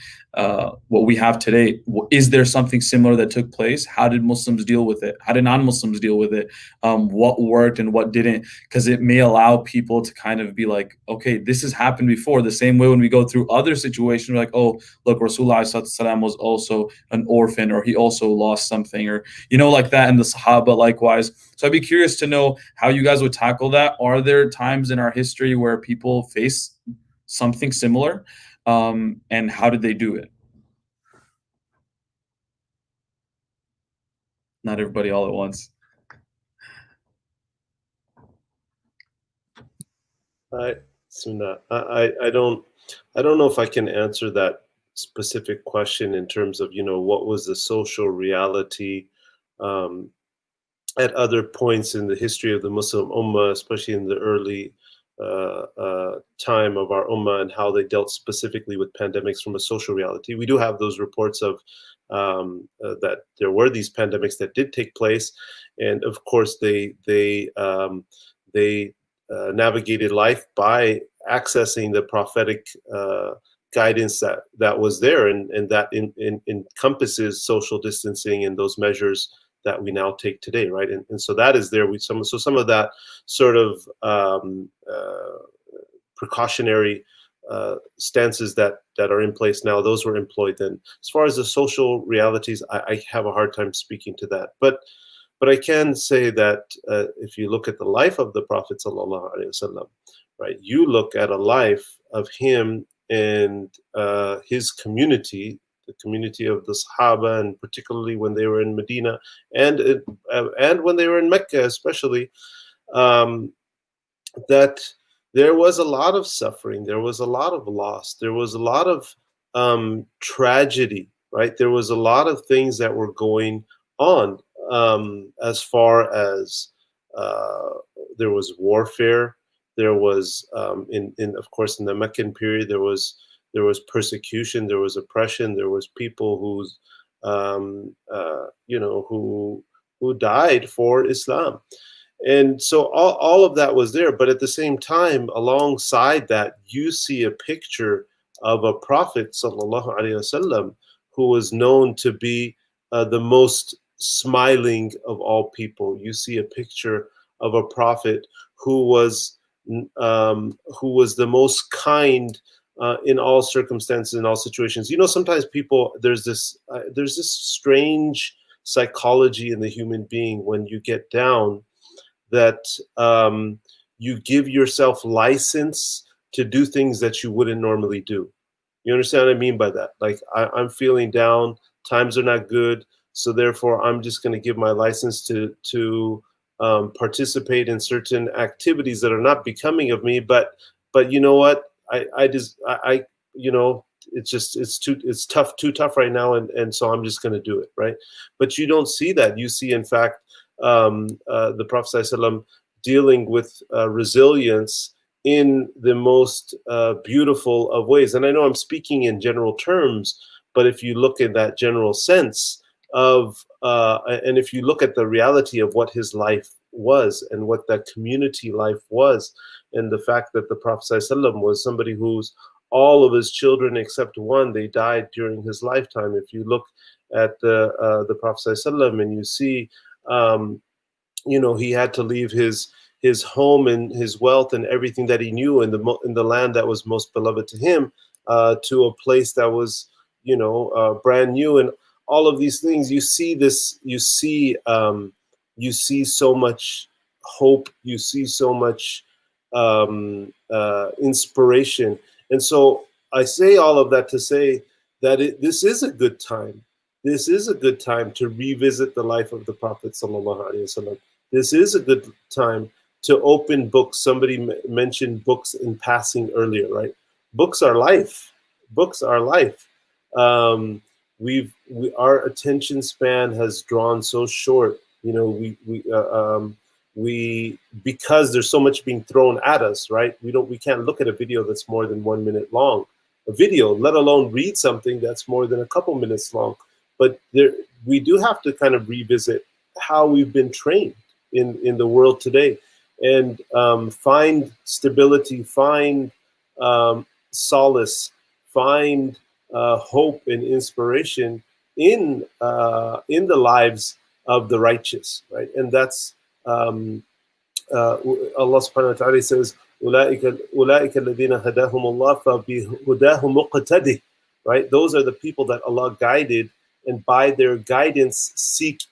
what we have today? Is there something similar that took place? How did Muslims deal with it? How did non-Muslims deal with it? What worked and what didn't? Because it may allow people to kind of be like, okay, this has happened before. The same way when we go through other situations, we're like, oh, look, Rasulullah was also an orphan, or he also lost something, or like that, and the Sahaba likewise. So I'd be curious to know how you guys would tackle that. Are there times in our history where people face something similar, and how did they do it? Not everybody all at once. I don't know if I can answer that specific question in terms of what was the social reality at other points in the history of the Muslim Ummah, especially in the early time of our Ummah, and how they dealt specifically with pandemics from a social reality. We do have those reports of that there were these pandemics that did take place, and of course they navigated life by accessing the prophetic guidance that was there, and that encompasses social distancing and those measures that we now take today, right? And so that is there. So some of that sort of precautionary stances that are in place now, those were employed then. As far as the social realities, I have a hard time speaking to that. But I can say that if you look at the life of the Prophet sallallahu alaihi wasallam, right, you look at a life of him and his community, the community of the Sahaba, and particularly when they were in Medina and when they were in Mecca, especially, that there was a lot of suffering, there was a lot of loss, there was a lot of tragedy, right? There was a lot of things that were going on, as far as there was warfare, there was of course in the Meccan period there was persecution, there was oppression, there was people who's who died for Islam. And so all of that was there. But at the same time, alongside that, you see a picture of a Prophet sallallahu alaihi wasallam who was known to be the most smiling of all people. You see a picture of a prophet who was the most kind in all circumstances, in all situations. You know, sometimes people, there's this strange psychology in the human being when you get down, that you give yourself license to do things that you wouldn't normally do. You understand what I mean by that? Like, I'm feeling down, times are not good, so therefore I'm just going to give my license to participate in certain activities that are not becoming of me. But you know what? I you know, it's too tough right now, and so I'm just going to do it, right? But you don't see that. You see, in fact, the Prophet ﷺ dealing with resilience in the most beautiful of ways. And I know I'm speaking in general terms, but if you look in that general sense of, and if you look at the reality of what his life was and what that community life was, and the fact that the Prophet ﷺ was somebody who's all of his children except one, they died during his lifetime. If you look at the Prophet ﷺ and you see, you know, he had to leave his home and his wealth and everything that he knew in the land that was most beloved to him, to a place that was, you know, brand new, and all of these things. You see this. You see so much hope. You see so much inspiration. And so I say all of that to say that this is a good time. This is a good time to revisit the life of the Prophet sallallahu alaihi wasallam. This is a good time to open books. Somebody mentioned books in passing earlier, right? Books are life. Books are life. Our attention span has drawn so short. You know, we because there's so much being thrown at us, right? We can't look at a video that's more than 1 minute long. A video, let alone read something that's more than a couple minutes long. But we do have to kind of revisit how we've been trained in the world today, and find stability, find solace, find hope and inspiration in the lives of the righteous, right? And that's Allah subhanahu wa ta'ala says, أولئك الذين هداهم الله فبهداه مقتدي, right? Those are the people that Allah guided, and by their guidance seek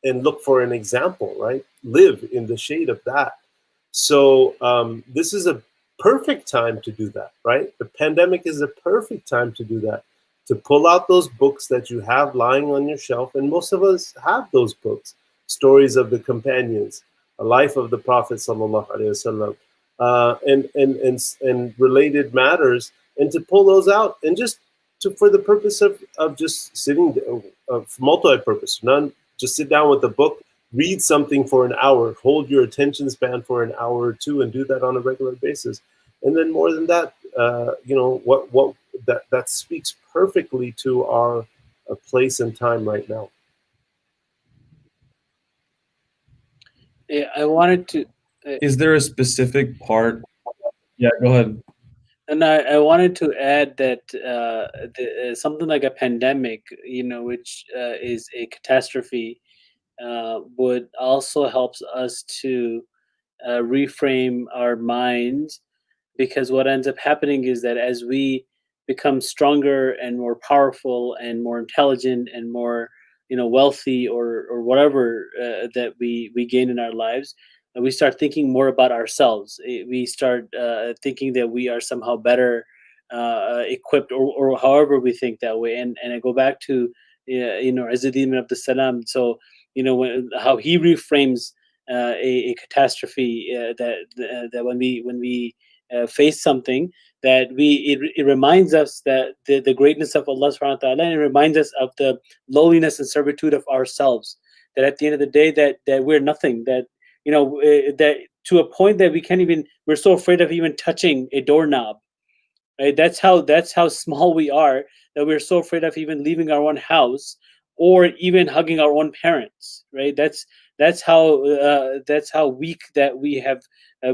and look for an example, right? Live in the shade of that. So this is a perfect time to do that, right? The pandemic is a perfect time to do that, to pull out those books that you have lying on your shelf, and most of us have those books, stories of the companions, a life of the Prophet sallallahu alaihi wasallam, and related matters, and to pull those out, and just for the purpose of just sitting, multi-purpose, just sit down with the book, read something for an hour, hold your attention span for an hour or two, and do that on a regular basis. And then more than that, you know, that speaks perfectly to our place and time right now. Yeah, I wanted to. Is there a specific part? Yeah, go ahead. And I wanted to add that something like a pandemic, you know, which is a catastrophe, would also helps us to reframe our minds, because what ends up happening is that as we become stronger and more powerful and more intelligent and more, you know, wealthy or whatever that we gain in our lives, we start thinking more about ourselves. We start thinking that we are somehow better equipped, or however we think that way. And I go back to you know, Izzuddin ibn Abdus Salam. So, you know, how he reframes a catastrophe, that when we face something, that it reminds us that the greatness of Allah subhanahu wa ta'ala, and it reminds us of the lowliness and servitude of ourselves, that at the end of the day that we're nothing, that, you know, that to a point that we're so afraid of even touching a doorknob, right? That's how small we are, that we're so afraid of even leaving our own house or even hugging our own parents, right? That's how weak that we have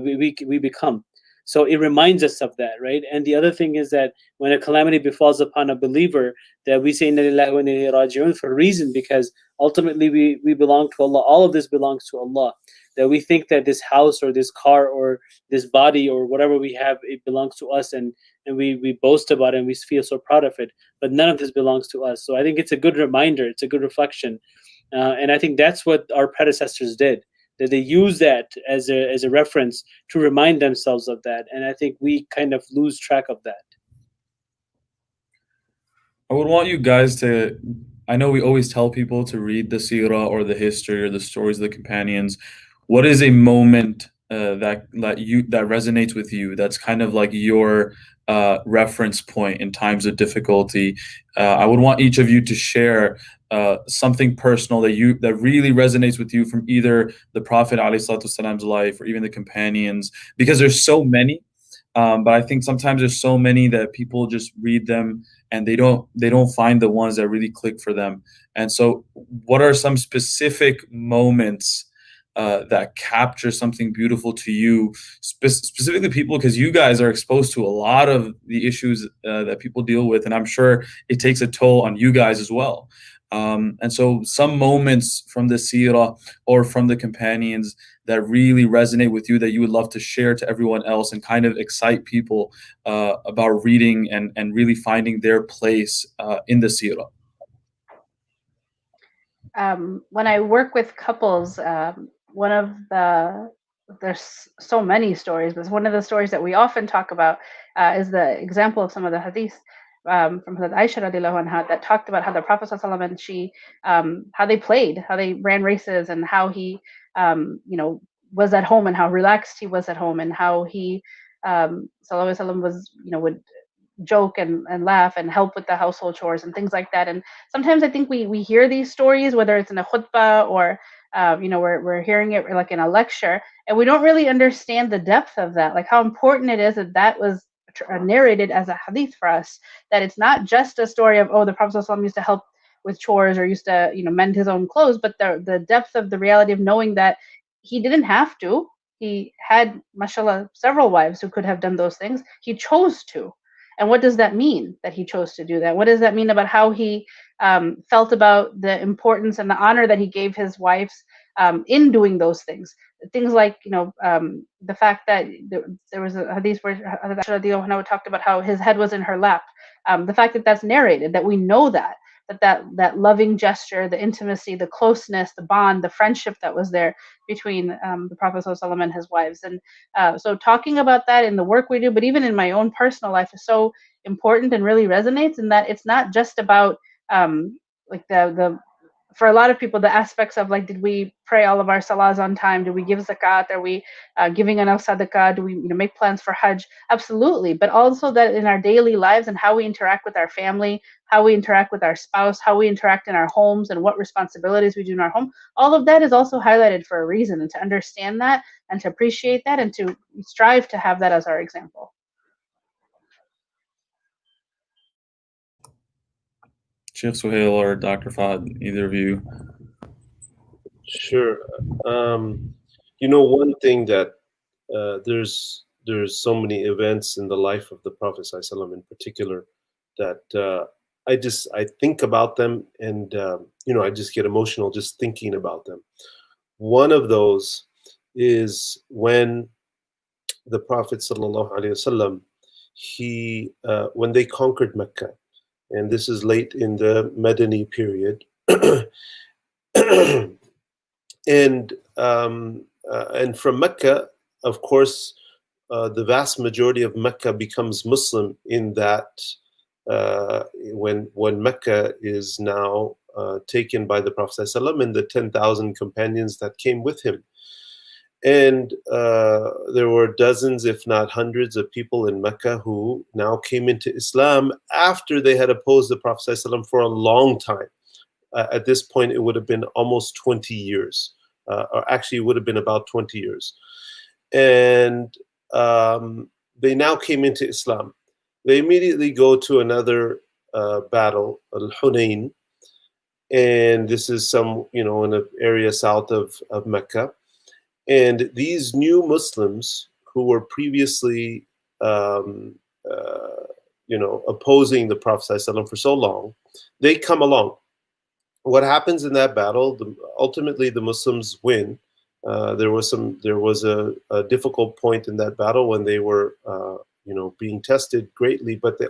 we become. So it reminds us of that, right? And the other thing is that when a calamity befalls upon a believer, that we say inna lillahi wa inna ilayhi raji'un for a reason, because ultimately we belong to Allah. All of this belongs to Allah. That we think that this house or this car or this body or whatever we have, it belongs to us, and we boast about it and we feel so proud of it. But none of this belongs to us. So I think it's a good reminder, it's a good reflection. And I think that's what our predecessors did, that they use that as a reference to remind themselves of that. And I think we kind of lose track of that. I would want you guys to, I know we always tell people to read the seerah or the history or the stories of the companions. What is a moment that resonates with you, that's kind of like your reference point in times of difficulty? I would want each of you to share something personal that really resonates with you from either the Prophet ﷺ's life or even the companions, because there's so many. But I think sometimes there's so many that people just read them and they don't find the ones that really click for them. And so, what are some specific moments that capture something beautiful to you, specifically people, because you guys are exposed to a lot of the issues that people deal with, and I'm sure it takes a toll on you guys as well. And so some moments from the seerah or from the companions that really resonate with you that you would love to share to everyone else and kind of excite people about reading and really finding their place in the seerah. When I work with couples, there's so many stories, but one of the stories that we often talk about is the example of some of the hadith from Hazrat Aisha radiallahu anha that talked about how the Prophet ﷺ and she, how they played, how they ran races, and how he, was at home and how relaxed he was at home, and how he, Sallallahu Alaihi Wasallam was, would joke and laugh and help with the household chores and things like that. And sometimes I think we hear these stories, whether it's in a khutbah or we're hearing it like in a lecture, and we don't really understand the depth of that, like how important it is that was narrated as a hadith for us, that it's not just a story of, oh, the Prophet ﷺ used to help with chores or used to mend his own clothes, but the depth of the reality of knowing that he didn't have to. He had, mashallah, several wives who could have done those things. He chose to. And what does that mean, that he chose to do that? What does that mean about how he felt about the importance and the honor that he gave his wives in doing those things? Things like, the fact that there was a hadith where Aisha talked about how his head was in her lap. The fact that that's narrated, that we know that loving gesture, the intimacy, the closeness, the bond, the friendship that was there between the Prophet ﷺ and his wives. And so talking about that in the work we do, but even in my own personal life, is so important and really resonates in that it's not just about like the for a lot of people, the aspects of like, did we pray all of our salahs on time? Do we give zakat? Are we giving enough sadaqah? Do we make plans for Hajj? Absolutely. But also that in our daily lives and how we interact with our family, how we interact with our spouse, how we interact in our homes, and what responsibilities we do in our home, all of that is also highlighted for a reason. And to understand that and to appreciate that and to strive to have that as our example. Shaykh Suhail or Dr. Fahad, either of you. Sure. One thing that there's so many events in the life of the Prophet ﷺ in particular that I think about them, and I just get emotional just thinking about them. One of those is when the Prophet ﷺ, when they conquered Mecca, and this is late in the Madani period, and from Mecca, of course, the vast majority of Mecca becomes Muslim in that when Mecca is now taken by the Prophet ﷺ and the 10,000 companions that came with him. And there were dozens, if not hundreds, of people in Mecca who now came into Islam after they had opposed the Prophet ﷺ for a long time. At this point, it would have been almost 20 years, or actually it would have been about 20 years. And they now came into Islam. They immediately go to another battle, Al-Hunayn, and this is in an area south of Mecca. And these new Muslims who were previously opposing the Prophet ﷺ for so long, they come along. What happens in that battle? Ultimately, the Muslims win. There was a difficult point in that battle when they were being tested greatly, but they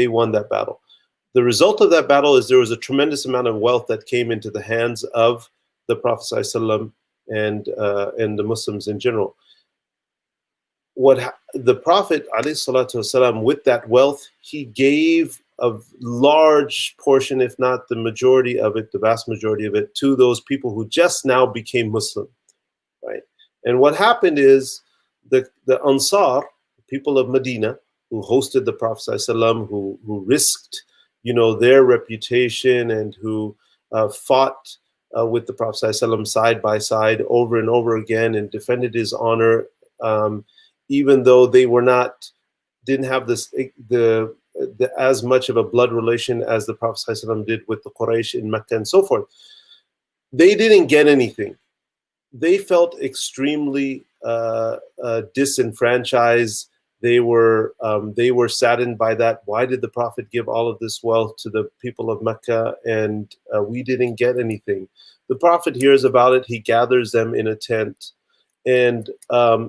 won that battle. The result of that battle is there was a tremendous amount of wealth that came into the hands of the Prophet ﷺ and the Muslims in general. The Prophet ﷺ, with that wealth, he gave a large portion, if not the majority of it, the vast majority of it, to those people who just now became Muslim, right? And what happened is the Ansar, people of Medina, who hosted the Prophet ﷺ, who risked, their reputation and who fought with the Prophet ﷺ side by side over and over again and defended his honor, even though they didn't have as much of a blood relation as the Prophet ﷺ did with the Quraysh in Mecca and so forth. They didn't get anything. They felt extremely disenfranchised. They were saddened by that. Why did the Prophet give all of this wealth to the people of Mecca and we didn't get anything? The Prophet hears about it. He gathers them in a tent and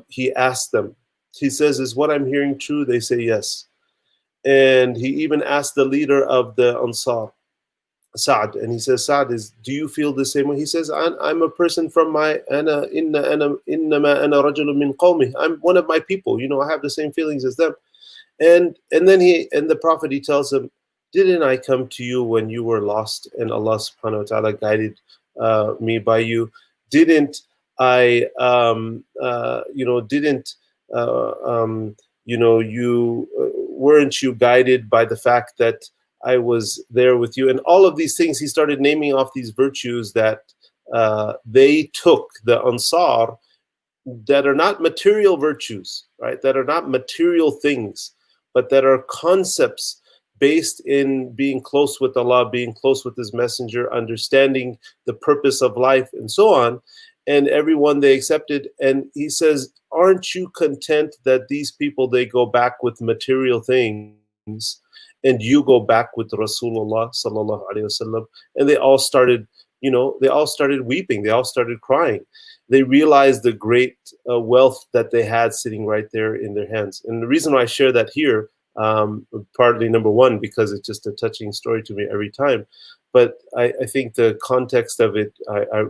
he asks them. He says, "Is what I'm hearing true?" They say yes. And he even asked the leader of the Ansar, Sa'd, and he says, "Sa'd, do you feel the same way?" He says, "I'm a person from my innama ana rajulun min qawmi. I'm one of my people. I have the same feelings as them." And then the Prophet, he tells him, "Didn't I come to you when you were lost and Allah subhanahu wa ta'ala guided me by you? Didn't I weren't you guided by the fact that I was there with you?" And all of these things, he started naming off these virtues that they took, the Ansar, that are not material virtues, right? That are not material things, but that are concepts based in being close with Allah, being close with His Messenger, understanding the purpose of life, and so on. And everyone they accepted. And he says, "Aren't you content that these people, they go back with material things, and you go back with Rasulullah sallallahu alaihi wasallam?" And they all started weeping. They all started crying. They realized the great wealth that they had sitting right there in their hands. And the reason why I share that here, partly, number one, because it's just a touching story to me every time. But I think the context of it,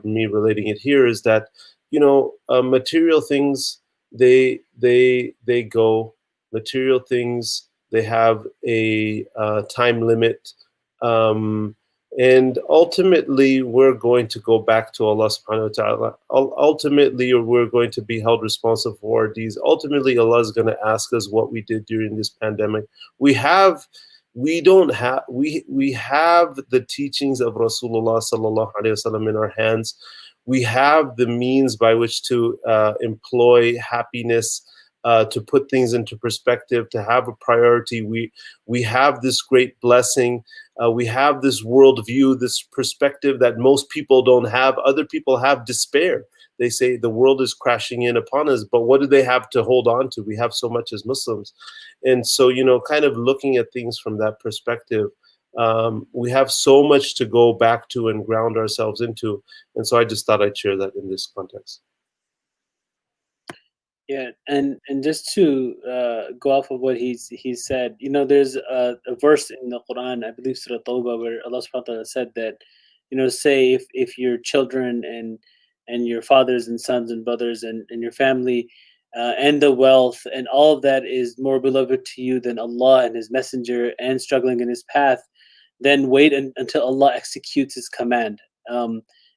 me relating it here, is that material things, they go. Material things, they have a time limit, and ultimately we're going to go back to Allah subhanahu wa ta'ala. Ultimately, we're going to be held responsible for our deeds. Ultimately, Allah is going to ask us what we did during this pandemic. We have the teachings of Rasulullah sallallahu alaihi wasallam in our hands. We have the means by which to employ happiness, to put things into perspective, to have a priority. We have this great blessing. We have this worldview, this perspective that most people don't have. Other people have despair. They say the world is crashing in upon us, but what do they have to hold on to? We have so much as Muslims. And so, kind of looking at things from that perspective, we have so much to go back to and ground ourselves into. And so I just thought I'd share that in this context. Yeah, and just to go off of what he said, there's a verse in the Quran, I believe Surah Tawbah, where Allah subhanahu wa ta'ala said that, say if your children and your fathers and sons and brothers and your family and the wealth and all of that is more beloved to you than Allah and His Messenger and struggling in His path, then wait until Allah executes His command.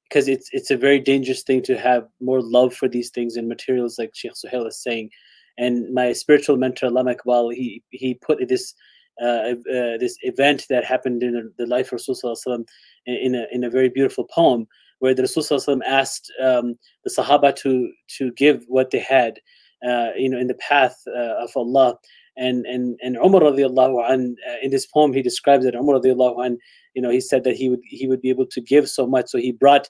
Because it's a very dangerous thing to have more love for these things and materials, like Shaykh Suhail is saying. And my spiritual mentor, Allama Iqbal, he put this event that happened in the life of Rasulullah in a very beautiful poem, where the Rasulullah asked the Sahaba to give what they had, in the path of Allah. And Umar radiallahu an, in this poem, he describes that Umar radiallahu an, he said that he would be able to give so much, so he brought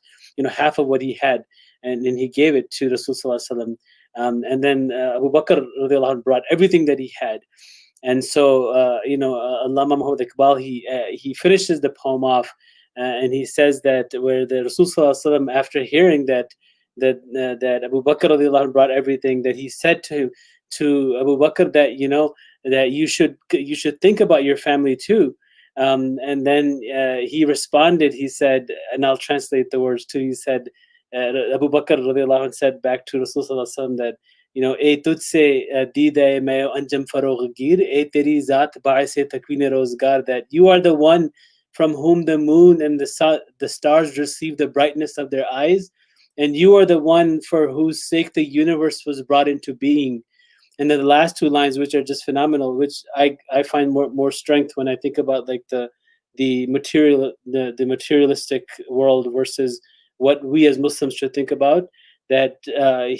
half of what he had, and then he gave it to Rasul Sallallahu Alaihi Wasallam. And then Abu Bakr radiallahu anhu brought everything that he had. And so, Allama Muhammad Iqbal, he finishes the poem off, and he says that where the Rasul Sallallahu Alaihi Wasallam, after hearing that Abu Bakr radiallahu anhu brought everything, that he said to Abu Bakr that, that you should think about your family too. And then he responded, he said, and I'll translate the words too, he said, Abu Bakr radiallahu anhu said back to Rasul Sallallahu Alaihi Wasallam that, ए तुझसे दीद मैं अंजम फरोगीर ए तेरी ज़ात बाइसे तकवीन रोज़गार, that you are the one from whom the moon and the stars receive the brightness of their eyes, and you are the one for whose sake the universe was brought into being. And then the last two lines, which are just phenomenal, which I find more strength when I think about like the materialistic world versus what we as Muslims should think about. That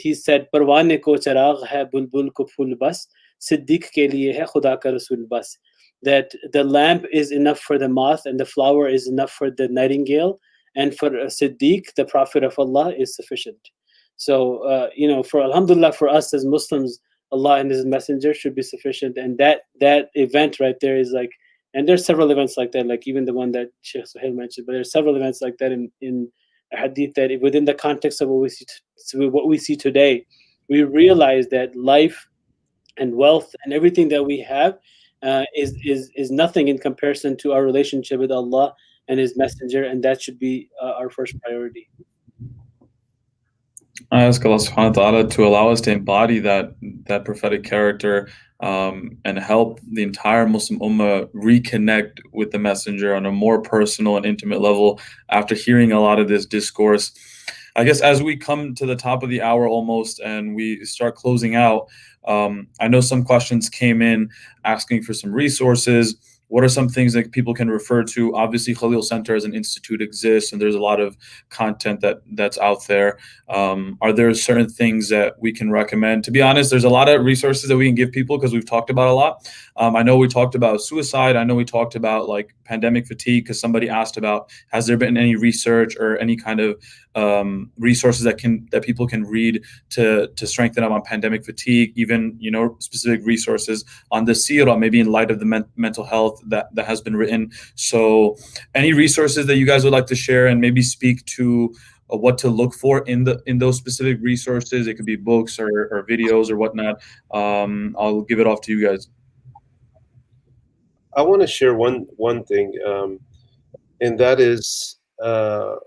he said, "Parwane ko charagh hai, bulbul ko phul bas, Siddiq ke liye hai Khuda ka Rasul bas." That the lamp is enough for the moth and the flower is enough for the nightingale, and for Siddiq, the Prophet of Allah, is sufficient. So, for Alhamdulillah, for us as Muslims, Allah and His Messenger should be sufficient. And that event right there is like, and there's several events like that, like even the one that Shaykh Suhail mentioned, but there's several events like that in hadith, that within the context of what we see today, we realize that life and wealth and everything that we have is nothing in comparison to our relationship with Allah and His Messenger, and that should be our first priority. I ask Allah subhanahu wa ta'ala to allow us to embody that prophetic character and help the entire Muslim Ummah reconnect with the Messenger on a more personal and intimate level after hearing a lot of this discourse. I guess as we come to the top of the hour almost and we start closing out, I know some questions came in asking for some resources. What are some things that people can refer to? Obviously, Khalil Center as an institute exists, and there's a lot of content that's out there. Are there certain things that we can recommend? To be honest, there's a lot of resources that we can give people because we've talked about a lot. I know we talked about suicide. I know we talked about like pandemic fatigue because somebody asked about, has there been any research or any kind of resources that people can read to strengthen up on pandemic fatigue, even specific resources on the seerah, maybe in light of the mental health that has been written. So any resources that you guys would like to share and maybe speak to what to look for in those specific resources? It could be books or videos or whatnot. I'll give it off to you guys. I want to share one thing, and that is the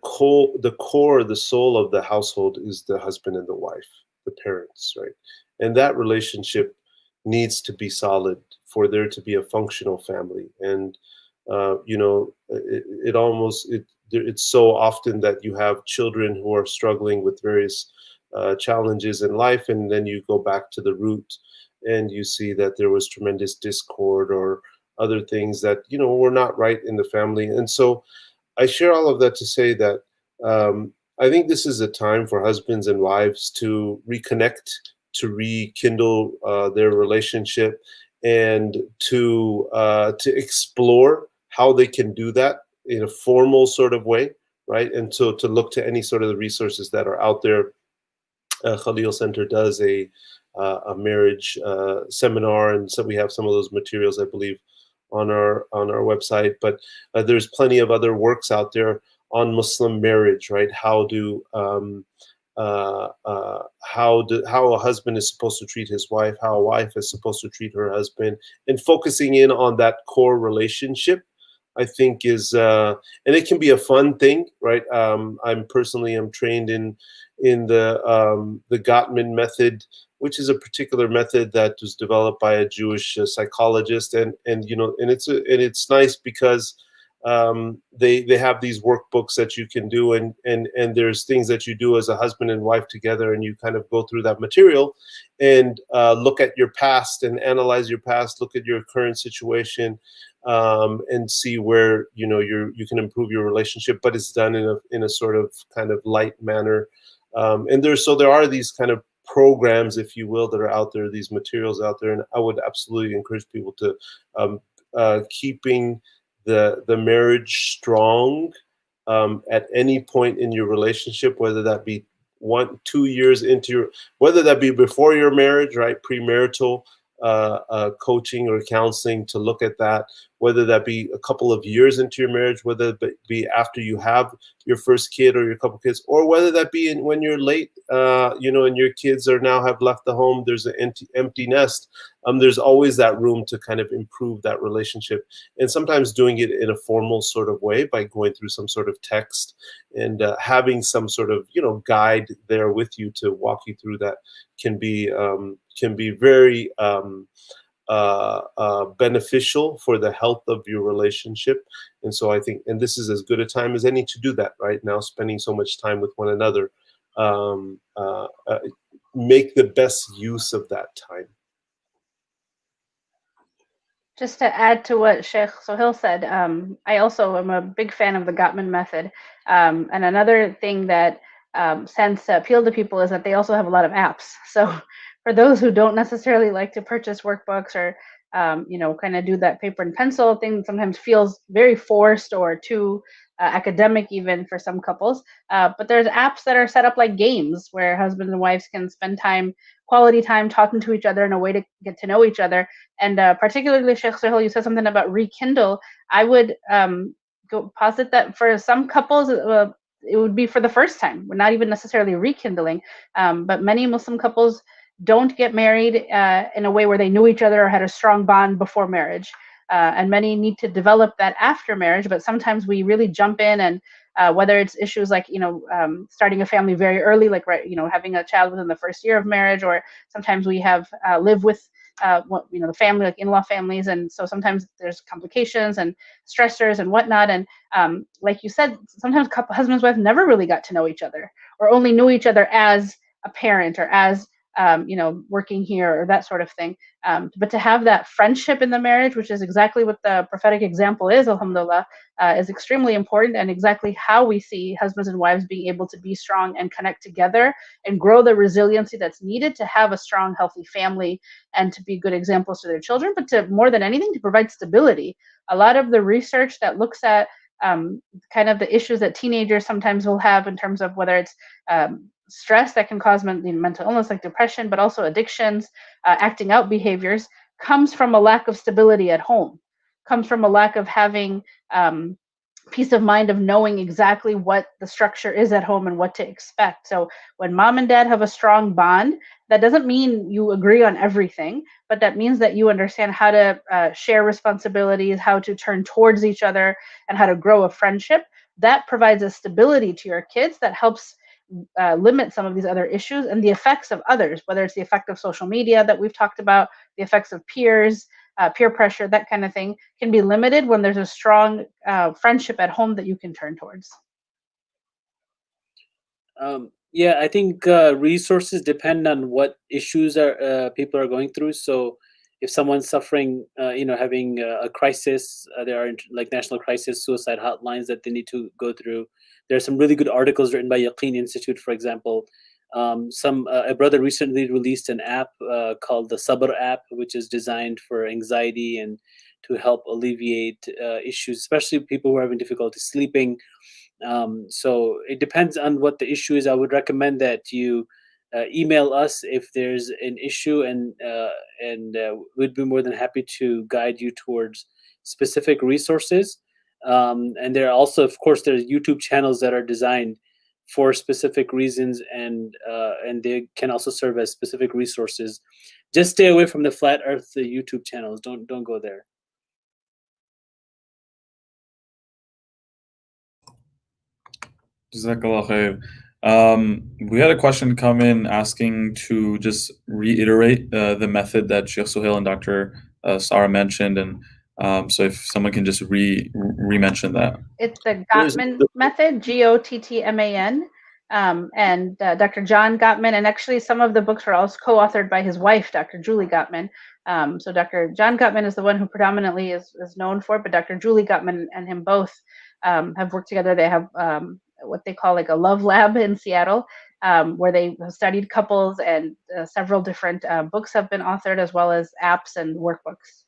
core, the soul of the household is the husband and the wife, the parents, right? And that relationship needs to be solid for there to be a functional family. And it's so often that you have children who are struggling with various challenges in life, and then you go back to the root and you see that there was tremendous discord or other things that were not right in the family. And so I share all of that to say that I think this is a time for husbands and wives to reconnect, to rekindle their relationship, and to explore how they can do that in a formal sort of way, right? And so to look to any sort of the resources that are out there. Khalil Center does a marriage seminar, and so we have some of those materials, I believe, on our website. But there's plenty of other works out there on Muslim marriage, right? How a husband is supposed to treat his wife, how a wife is supposed to treat her husband, and focusing in on that core relationship, I think is, and it can be a fun thing, right? I'm trained in the Gottman method, which is a particular method that was developed by a Jewish psychologist, and it's nice because they have these workbooks that you can do, and there's things that you do as a husband and wife together, and you kind of go through that material and look at your past and analyze your past, look at your current situation, and see where you can improve your relationship, but it's done in a sort of kind of light manner. And there are these kind of programs, if you will, that are out there, these materials out there, and I would absolutely encourage people to keeping the marriage strong at any point in your relationship, whether that be 1-2 years into your, whether that be before your marriage, right, premarital coaching or counseling to look at that, whether that be a couple of years into your marriage, whether it be after you have your first kid or your couple kids, or whether that be when you're late, and your kids are now have left the home, there's an empty nest. There's always that room to kind of improve that relationship, and sometimes doing it in a formal sort of way by going through some sort of text and having some sort of guide there with you to walk you through that can be very beneficial for the health of your relationship. And so I think, and this is as good a time as any to do that right now, spending so much time with one another. Make the best use of that time. Just to add to what Shaykh Suhail said, I also am a big fan of the Gottman method. And another thing that tends to appeal to people is that they also have a lot of apps. So for those who don't necessarily like to purchase workbooks or kind of do that paper and pencil thing, sometimes feels very forced or too academic even for some couples. But there's apps that are set up like games where husbands and wives can spend quality time talking to each other in a way to get to know each other. And particularly, Shaykh Suhail, you said something about rekindle. I would go posit that for some couples, it would be for the first time. We're not even necessarily rekindling, but many Muslim couples don't get married in a way where they knew each other or had a strong bond before marriage. And many need to develop that after marriage, but sometimes we really jump in and whether it's issues like, starting a family very early, like, having a child within the first year of marriage, or sometimes we have live with the family, like in-law families. And so sometimes there's complications and stressors and whatnot. And like you said, sometimes husbands and wives never really got to know each other or only knew each other as a parent or as working here or that sort of thing. But to have that friendship in the marriage, which is exactly what the prophetic example is, alhamdulillah, is extremely important, and exactly how we see husbands and wives being able to be strong and connect together and grow the resiliency that's needed to have a strong, healthy family and to be good examples to their children, but to more than anything, to provide stability. A lot of the research that looks at kind of the issues that teenagers sometimes will have in terms of whether it's stress that can cause mental illness like depression, but also addictions, acting out behaviors, comes from a lack of stability at home, comes from a lack of having peace of mind of knowing exactly what the structure is at home and what to expect. So when mom and dad have a strong bond, that doesn't mean you agree on everything, but that means that you understand how to share responsibilities, how to turn towards each other, and how to grow a friendship. That provides a stability to your kids that helps limit some of these other issues and the effects of others, whether it's the effect of social media that we've talked about, the effects of peers, peer pressure, that kind of thing, can be limited when there's a strong friendship at home that you can turn towards. Yeah, I think resources depend on what issues people are going through. So if someone's suffering, having a crisis, there are like national crisis suicide hotlines that they need to go through. There are some really good articles written by Yaqeen Institute, for example. A brother recently released an app called the Sabr app, which is designed for anxiety and to help alleviate issues, especially people who are having difficulty sleeping. So it depends on what the issue is. I would recommend that you email us if there's an issue, and we'd be more than happy to guide you towards specific resources. And there are also, of course, there's YouTube channels that are designed for specific reasons, and they can also serve as specific resources. Just stay away from the flat Earth YouTube channels. Don't go there. Jazakallah khair. We had a question come in asking to just reiterate the method that Shaykh Suhail and Dr. Sarah mentioned, and so if someone can just re-mention that. It's the Gottman method, Gottman, and Dr. John Gottman, and actually some of the books were also co-authored by his wife, Dr. Julie Gottman. So Dr. John Gottman is the one who predominantly is known for, but Dr. Julie Gottman and him both have worked together. They have what they call like a love lab in Seattle, where they have studied couples, and several different books have been authored, as well as apps and workbooks.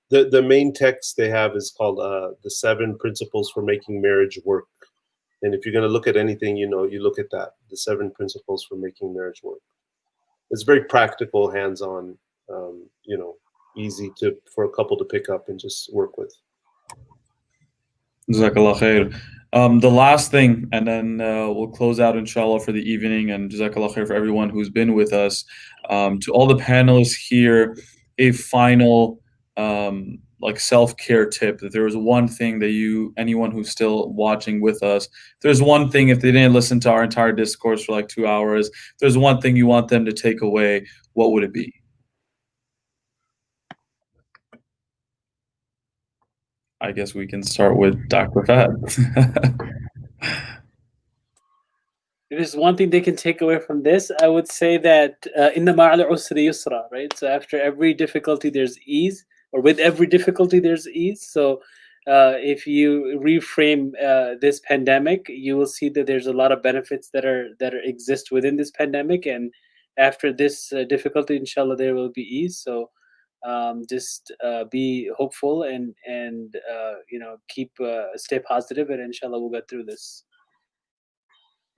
The main text they have is called The 7 Principles for Making Marriage Work. And if you're going to look at anything, you look at that, the 7 principles for making marriage work. It's very practical, hands-on, easy for a couple to pick up and just work with. Jazakallah khair. The last thing, and then we'll close out inshallah for the evening, and Jazakallah khair for everyone who's been with us. To all the panelists here, a final like self-care tip, that there was one thing that anyone who's still watching with us, if there's one thing, if they didn't listen to our entire discourse for like 2 hours, if there's one thing you want them to take away, what would it be? I guess we can start with Dr. Fahad. If there's one thing they can take away from this, I would say that inna ma'al usri yusra, right? So after every difficulty, there's ease, or with every difficulty, there's ease. So if you reframe this pandemic, you will see that there's a lot of benefits that exist within this pandemic, and after this difficulty, inshallah, there will be ease. So just be hopeful and keep stay positive, and inshallah we'll get through this.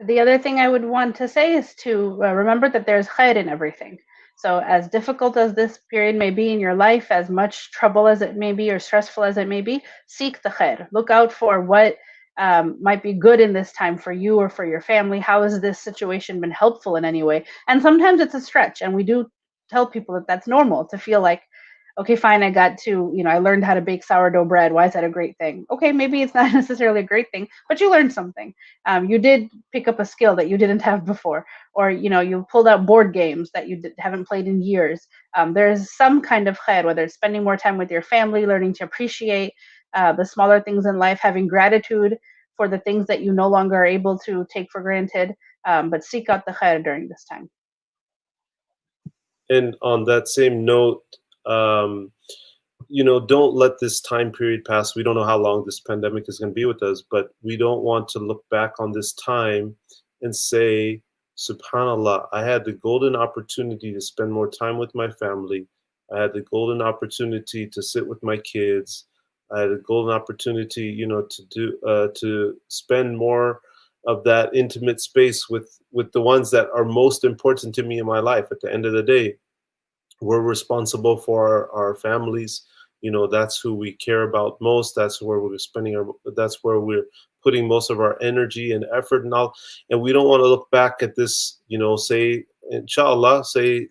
The other thing I would want to say is to remember that there's khair in everything. So as difficult as this period may be in your life, as much trouble as it may be or stressful as it may be, seek the khair. Look out for what might be good in this time for you or for your family. How has this situation been helpful in any way? And sometimes it's a stretch, and we do tell people that that's normal to feel like, okay, fine, I learned how to bake sourdough bread. Why is that a great thing? Okay, maybe it's not necessarily a great thing, but you learned something. You did pick up a skill that you didn't have before, or you pulled out board games that you haven't played in years. There's some kind of khair, whether it's spending more time with your family, learning to appreciate the smaller things in life, having gratitude for the things that you no longer are able to take for granted, but seek out the khair during this time. And on that same note, don't let this time period pass. We don't know how long this pandemic is going to be with us, but we don't want to look back on this time and say, subhanallah, I had the golden opportunity to spend more time with my family. I had the golden opportunity to sit with my kids. I had a golden opportunity, to spend more of that intimate space with the ones that are most important to me in my life. At the end of the day, we're responsible for our families. That's who we care about most. That's where that's where we're putting most of our energy and effort and all. And we don't want to look back at this, say, inshallah,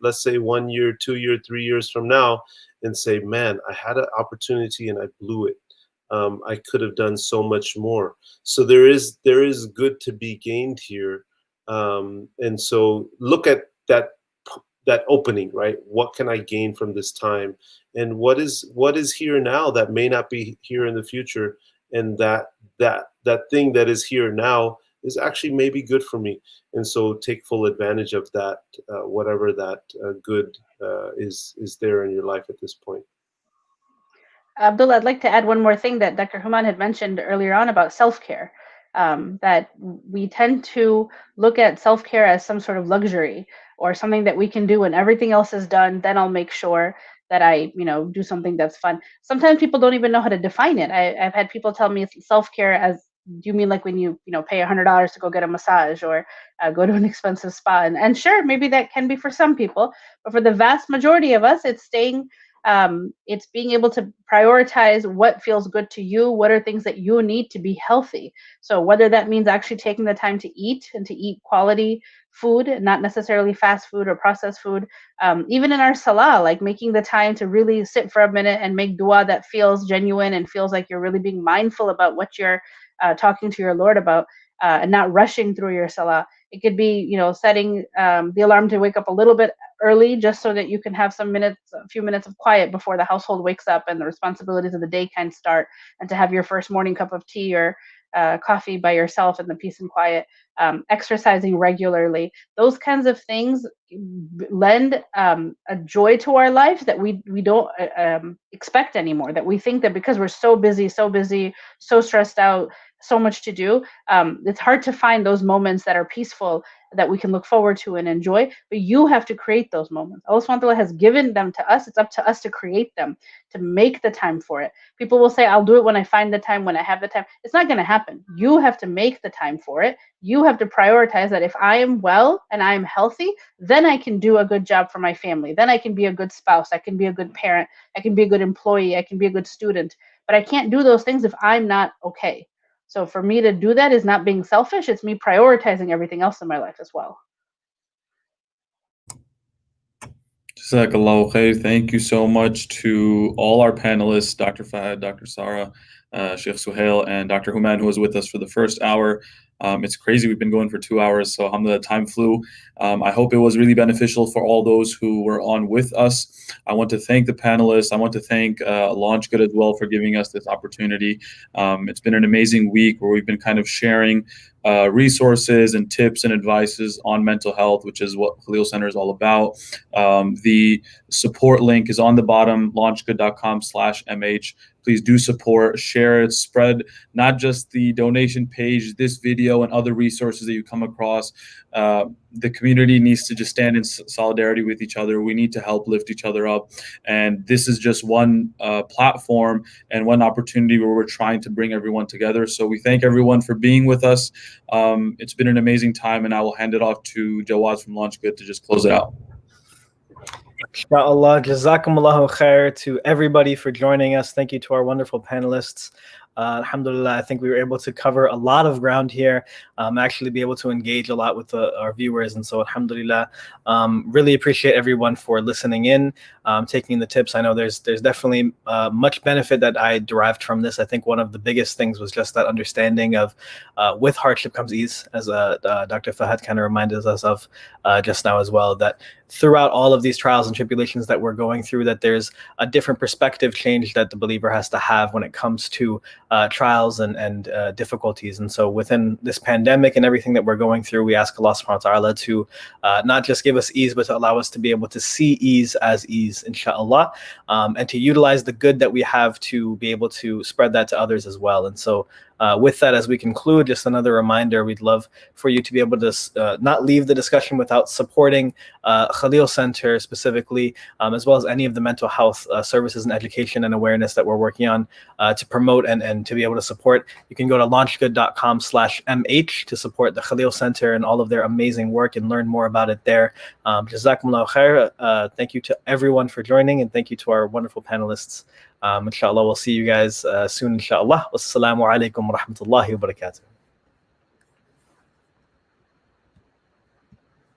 let's say 1 year, 2 year, 3 years from now, and say, man, I had an opportunity and I blew it. I could have done so much more. So there is good to be gained here. And so look at that opening, right? What can I gain from this time? And what is here now that may not be here in the future? And that thing that is here now is actually maybe good for me. And so take full advantage of that, whatever that good is there in your life at this point. Abdullah, I'd like to add one more thing that Dr. Hooman had mentioned earlier on about self-care. That we tend to look at self-care as some sort of luxury or something that we can do when everything else is done. Then I'll make sure that I, do something that's fun. Sometimes people don't even know how to define it. I've had people tell me self-care as, do you mean like when you pay $100 to go get a massage or go to an expensive spa? And sure, maybe that can be for some people, but for the vast majority of us, it's it's being able to prioritize what feels good to you, what are things that you need to be healthy. So whether that means actually taking the time to eat and to eat quality food, not necessarily fast food or processed food, even in our salah, like making the time to really sit for a minute and make dua that feels genuine and feels like you're really being mindful about what you're talking to your Lord about, and not rushing through your salah. It could be, setting the alarm to wake up a little bit early just so that you can have a few minutes of quiet before the household wakes up and the responsibilities of the day can start, and to have your first morning cup of tea or coffee by yourself in the peace and quiet. Exercising regularly, those kinds of things lend a joy to our lives that we don't expect anymore, that we think that because we're so busy, so stressed out, so much to do. It's hard to find those moments that are peaceful, that we can look forward to and enjoy, but you have to create those moments. Allah subhanahu wa ta'ala has given them to us. It's up to us to create them, to make the time for it. People will say, I'll do it when I find the time, when I have the time. It's not going to happen. You have to make the time for it. You have to prioritize that if I am well and I am healthy, then I can do a good job for my family. Then I can be a good spouse. I can be a good parent. I can be a good employee. I can be a good student. But I can't do those things if I'm not okay. So for me to do that is not being selfish. It's me prioritizing everything else in my life as well. Jazakallahu khair. Thank you so much to all our panelists, Dr. Fahad, Dr. Sarah, Shaykh Suhail, and Dr. Hooman, who was with us for the first hour. It's crazy. We've been going for 2 hours, so alhamdulillah, time flew. I hope it was really beneficial for all those who were on with us. I want to thank the panelists. I want to thank LaunchGood as well for giving us this opportunity. It's been an amazing week where we've been kind of sharing resources and tips and advices on mental health, which is what Khalil Center is all about. The support link is on the bottom, launchgood.com/mh. Please do support, share it, spread not just the donation page, this video, and other resources that you come across. The community needs to just stand in solidarity with each other. We need to help lift each other up. And this is just one platform and one opportunity where we're trying to bring everyone together. So we thank everyone for being with us. It's been an amazing time, and I will hand it off to Jawad from LaunchGood to just close it out. Inshallah, jazakumullahu khair to everybody for joining us. Thank you to our wonderful panelists. Alhamdulillah, I think we were able to cover a lot of ground here, actually be able to engage a lot with our viewers. And so alhamdulillah, really appreciate everyone for listening in, taking the tips. I know there's definitely much benefit that I derived from this. I think one of the biggest things was just that understanding of with hardship comes ease, as Dr. Fahad kind of reminded us of just now as well, that throughout all of these trials and tribulations that we're going through, that there's a different perspective change that the believer has to have when it comes to trials and difficulties. And so within this pandemic and everything that we're going through, we ask Allah subhanahu wa ta'ala to not just give us ease, but to allow us to be able to see ease as ease, inshallah, and to utilize the good that we have to be able to spread that to others as well. And so with that, as we conclude, just another reminder, we'd love for you to be able to not leave the discussion without supporting Khalil Center specifically, as well as any of the mental health services and education and awareness that we're working on to promote and to be able to support. You can go to launchgood.com/mh to support the Khalil Center and all of their amazing work and learn more about it there. Jazakumullahu khair. Thank you to everyone for joining, and thank you to our wonderful panelists. Inshallah, we'll see you guys soon, inshallah. Wassalamu alaikum wa rahmatullahi wa barakatuh.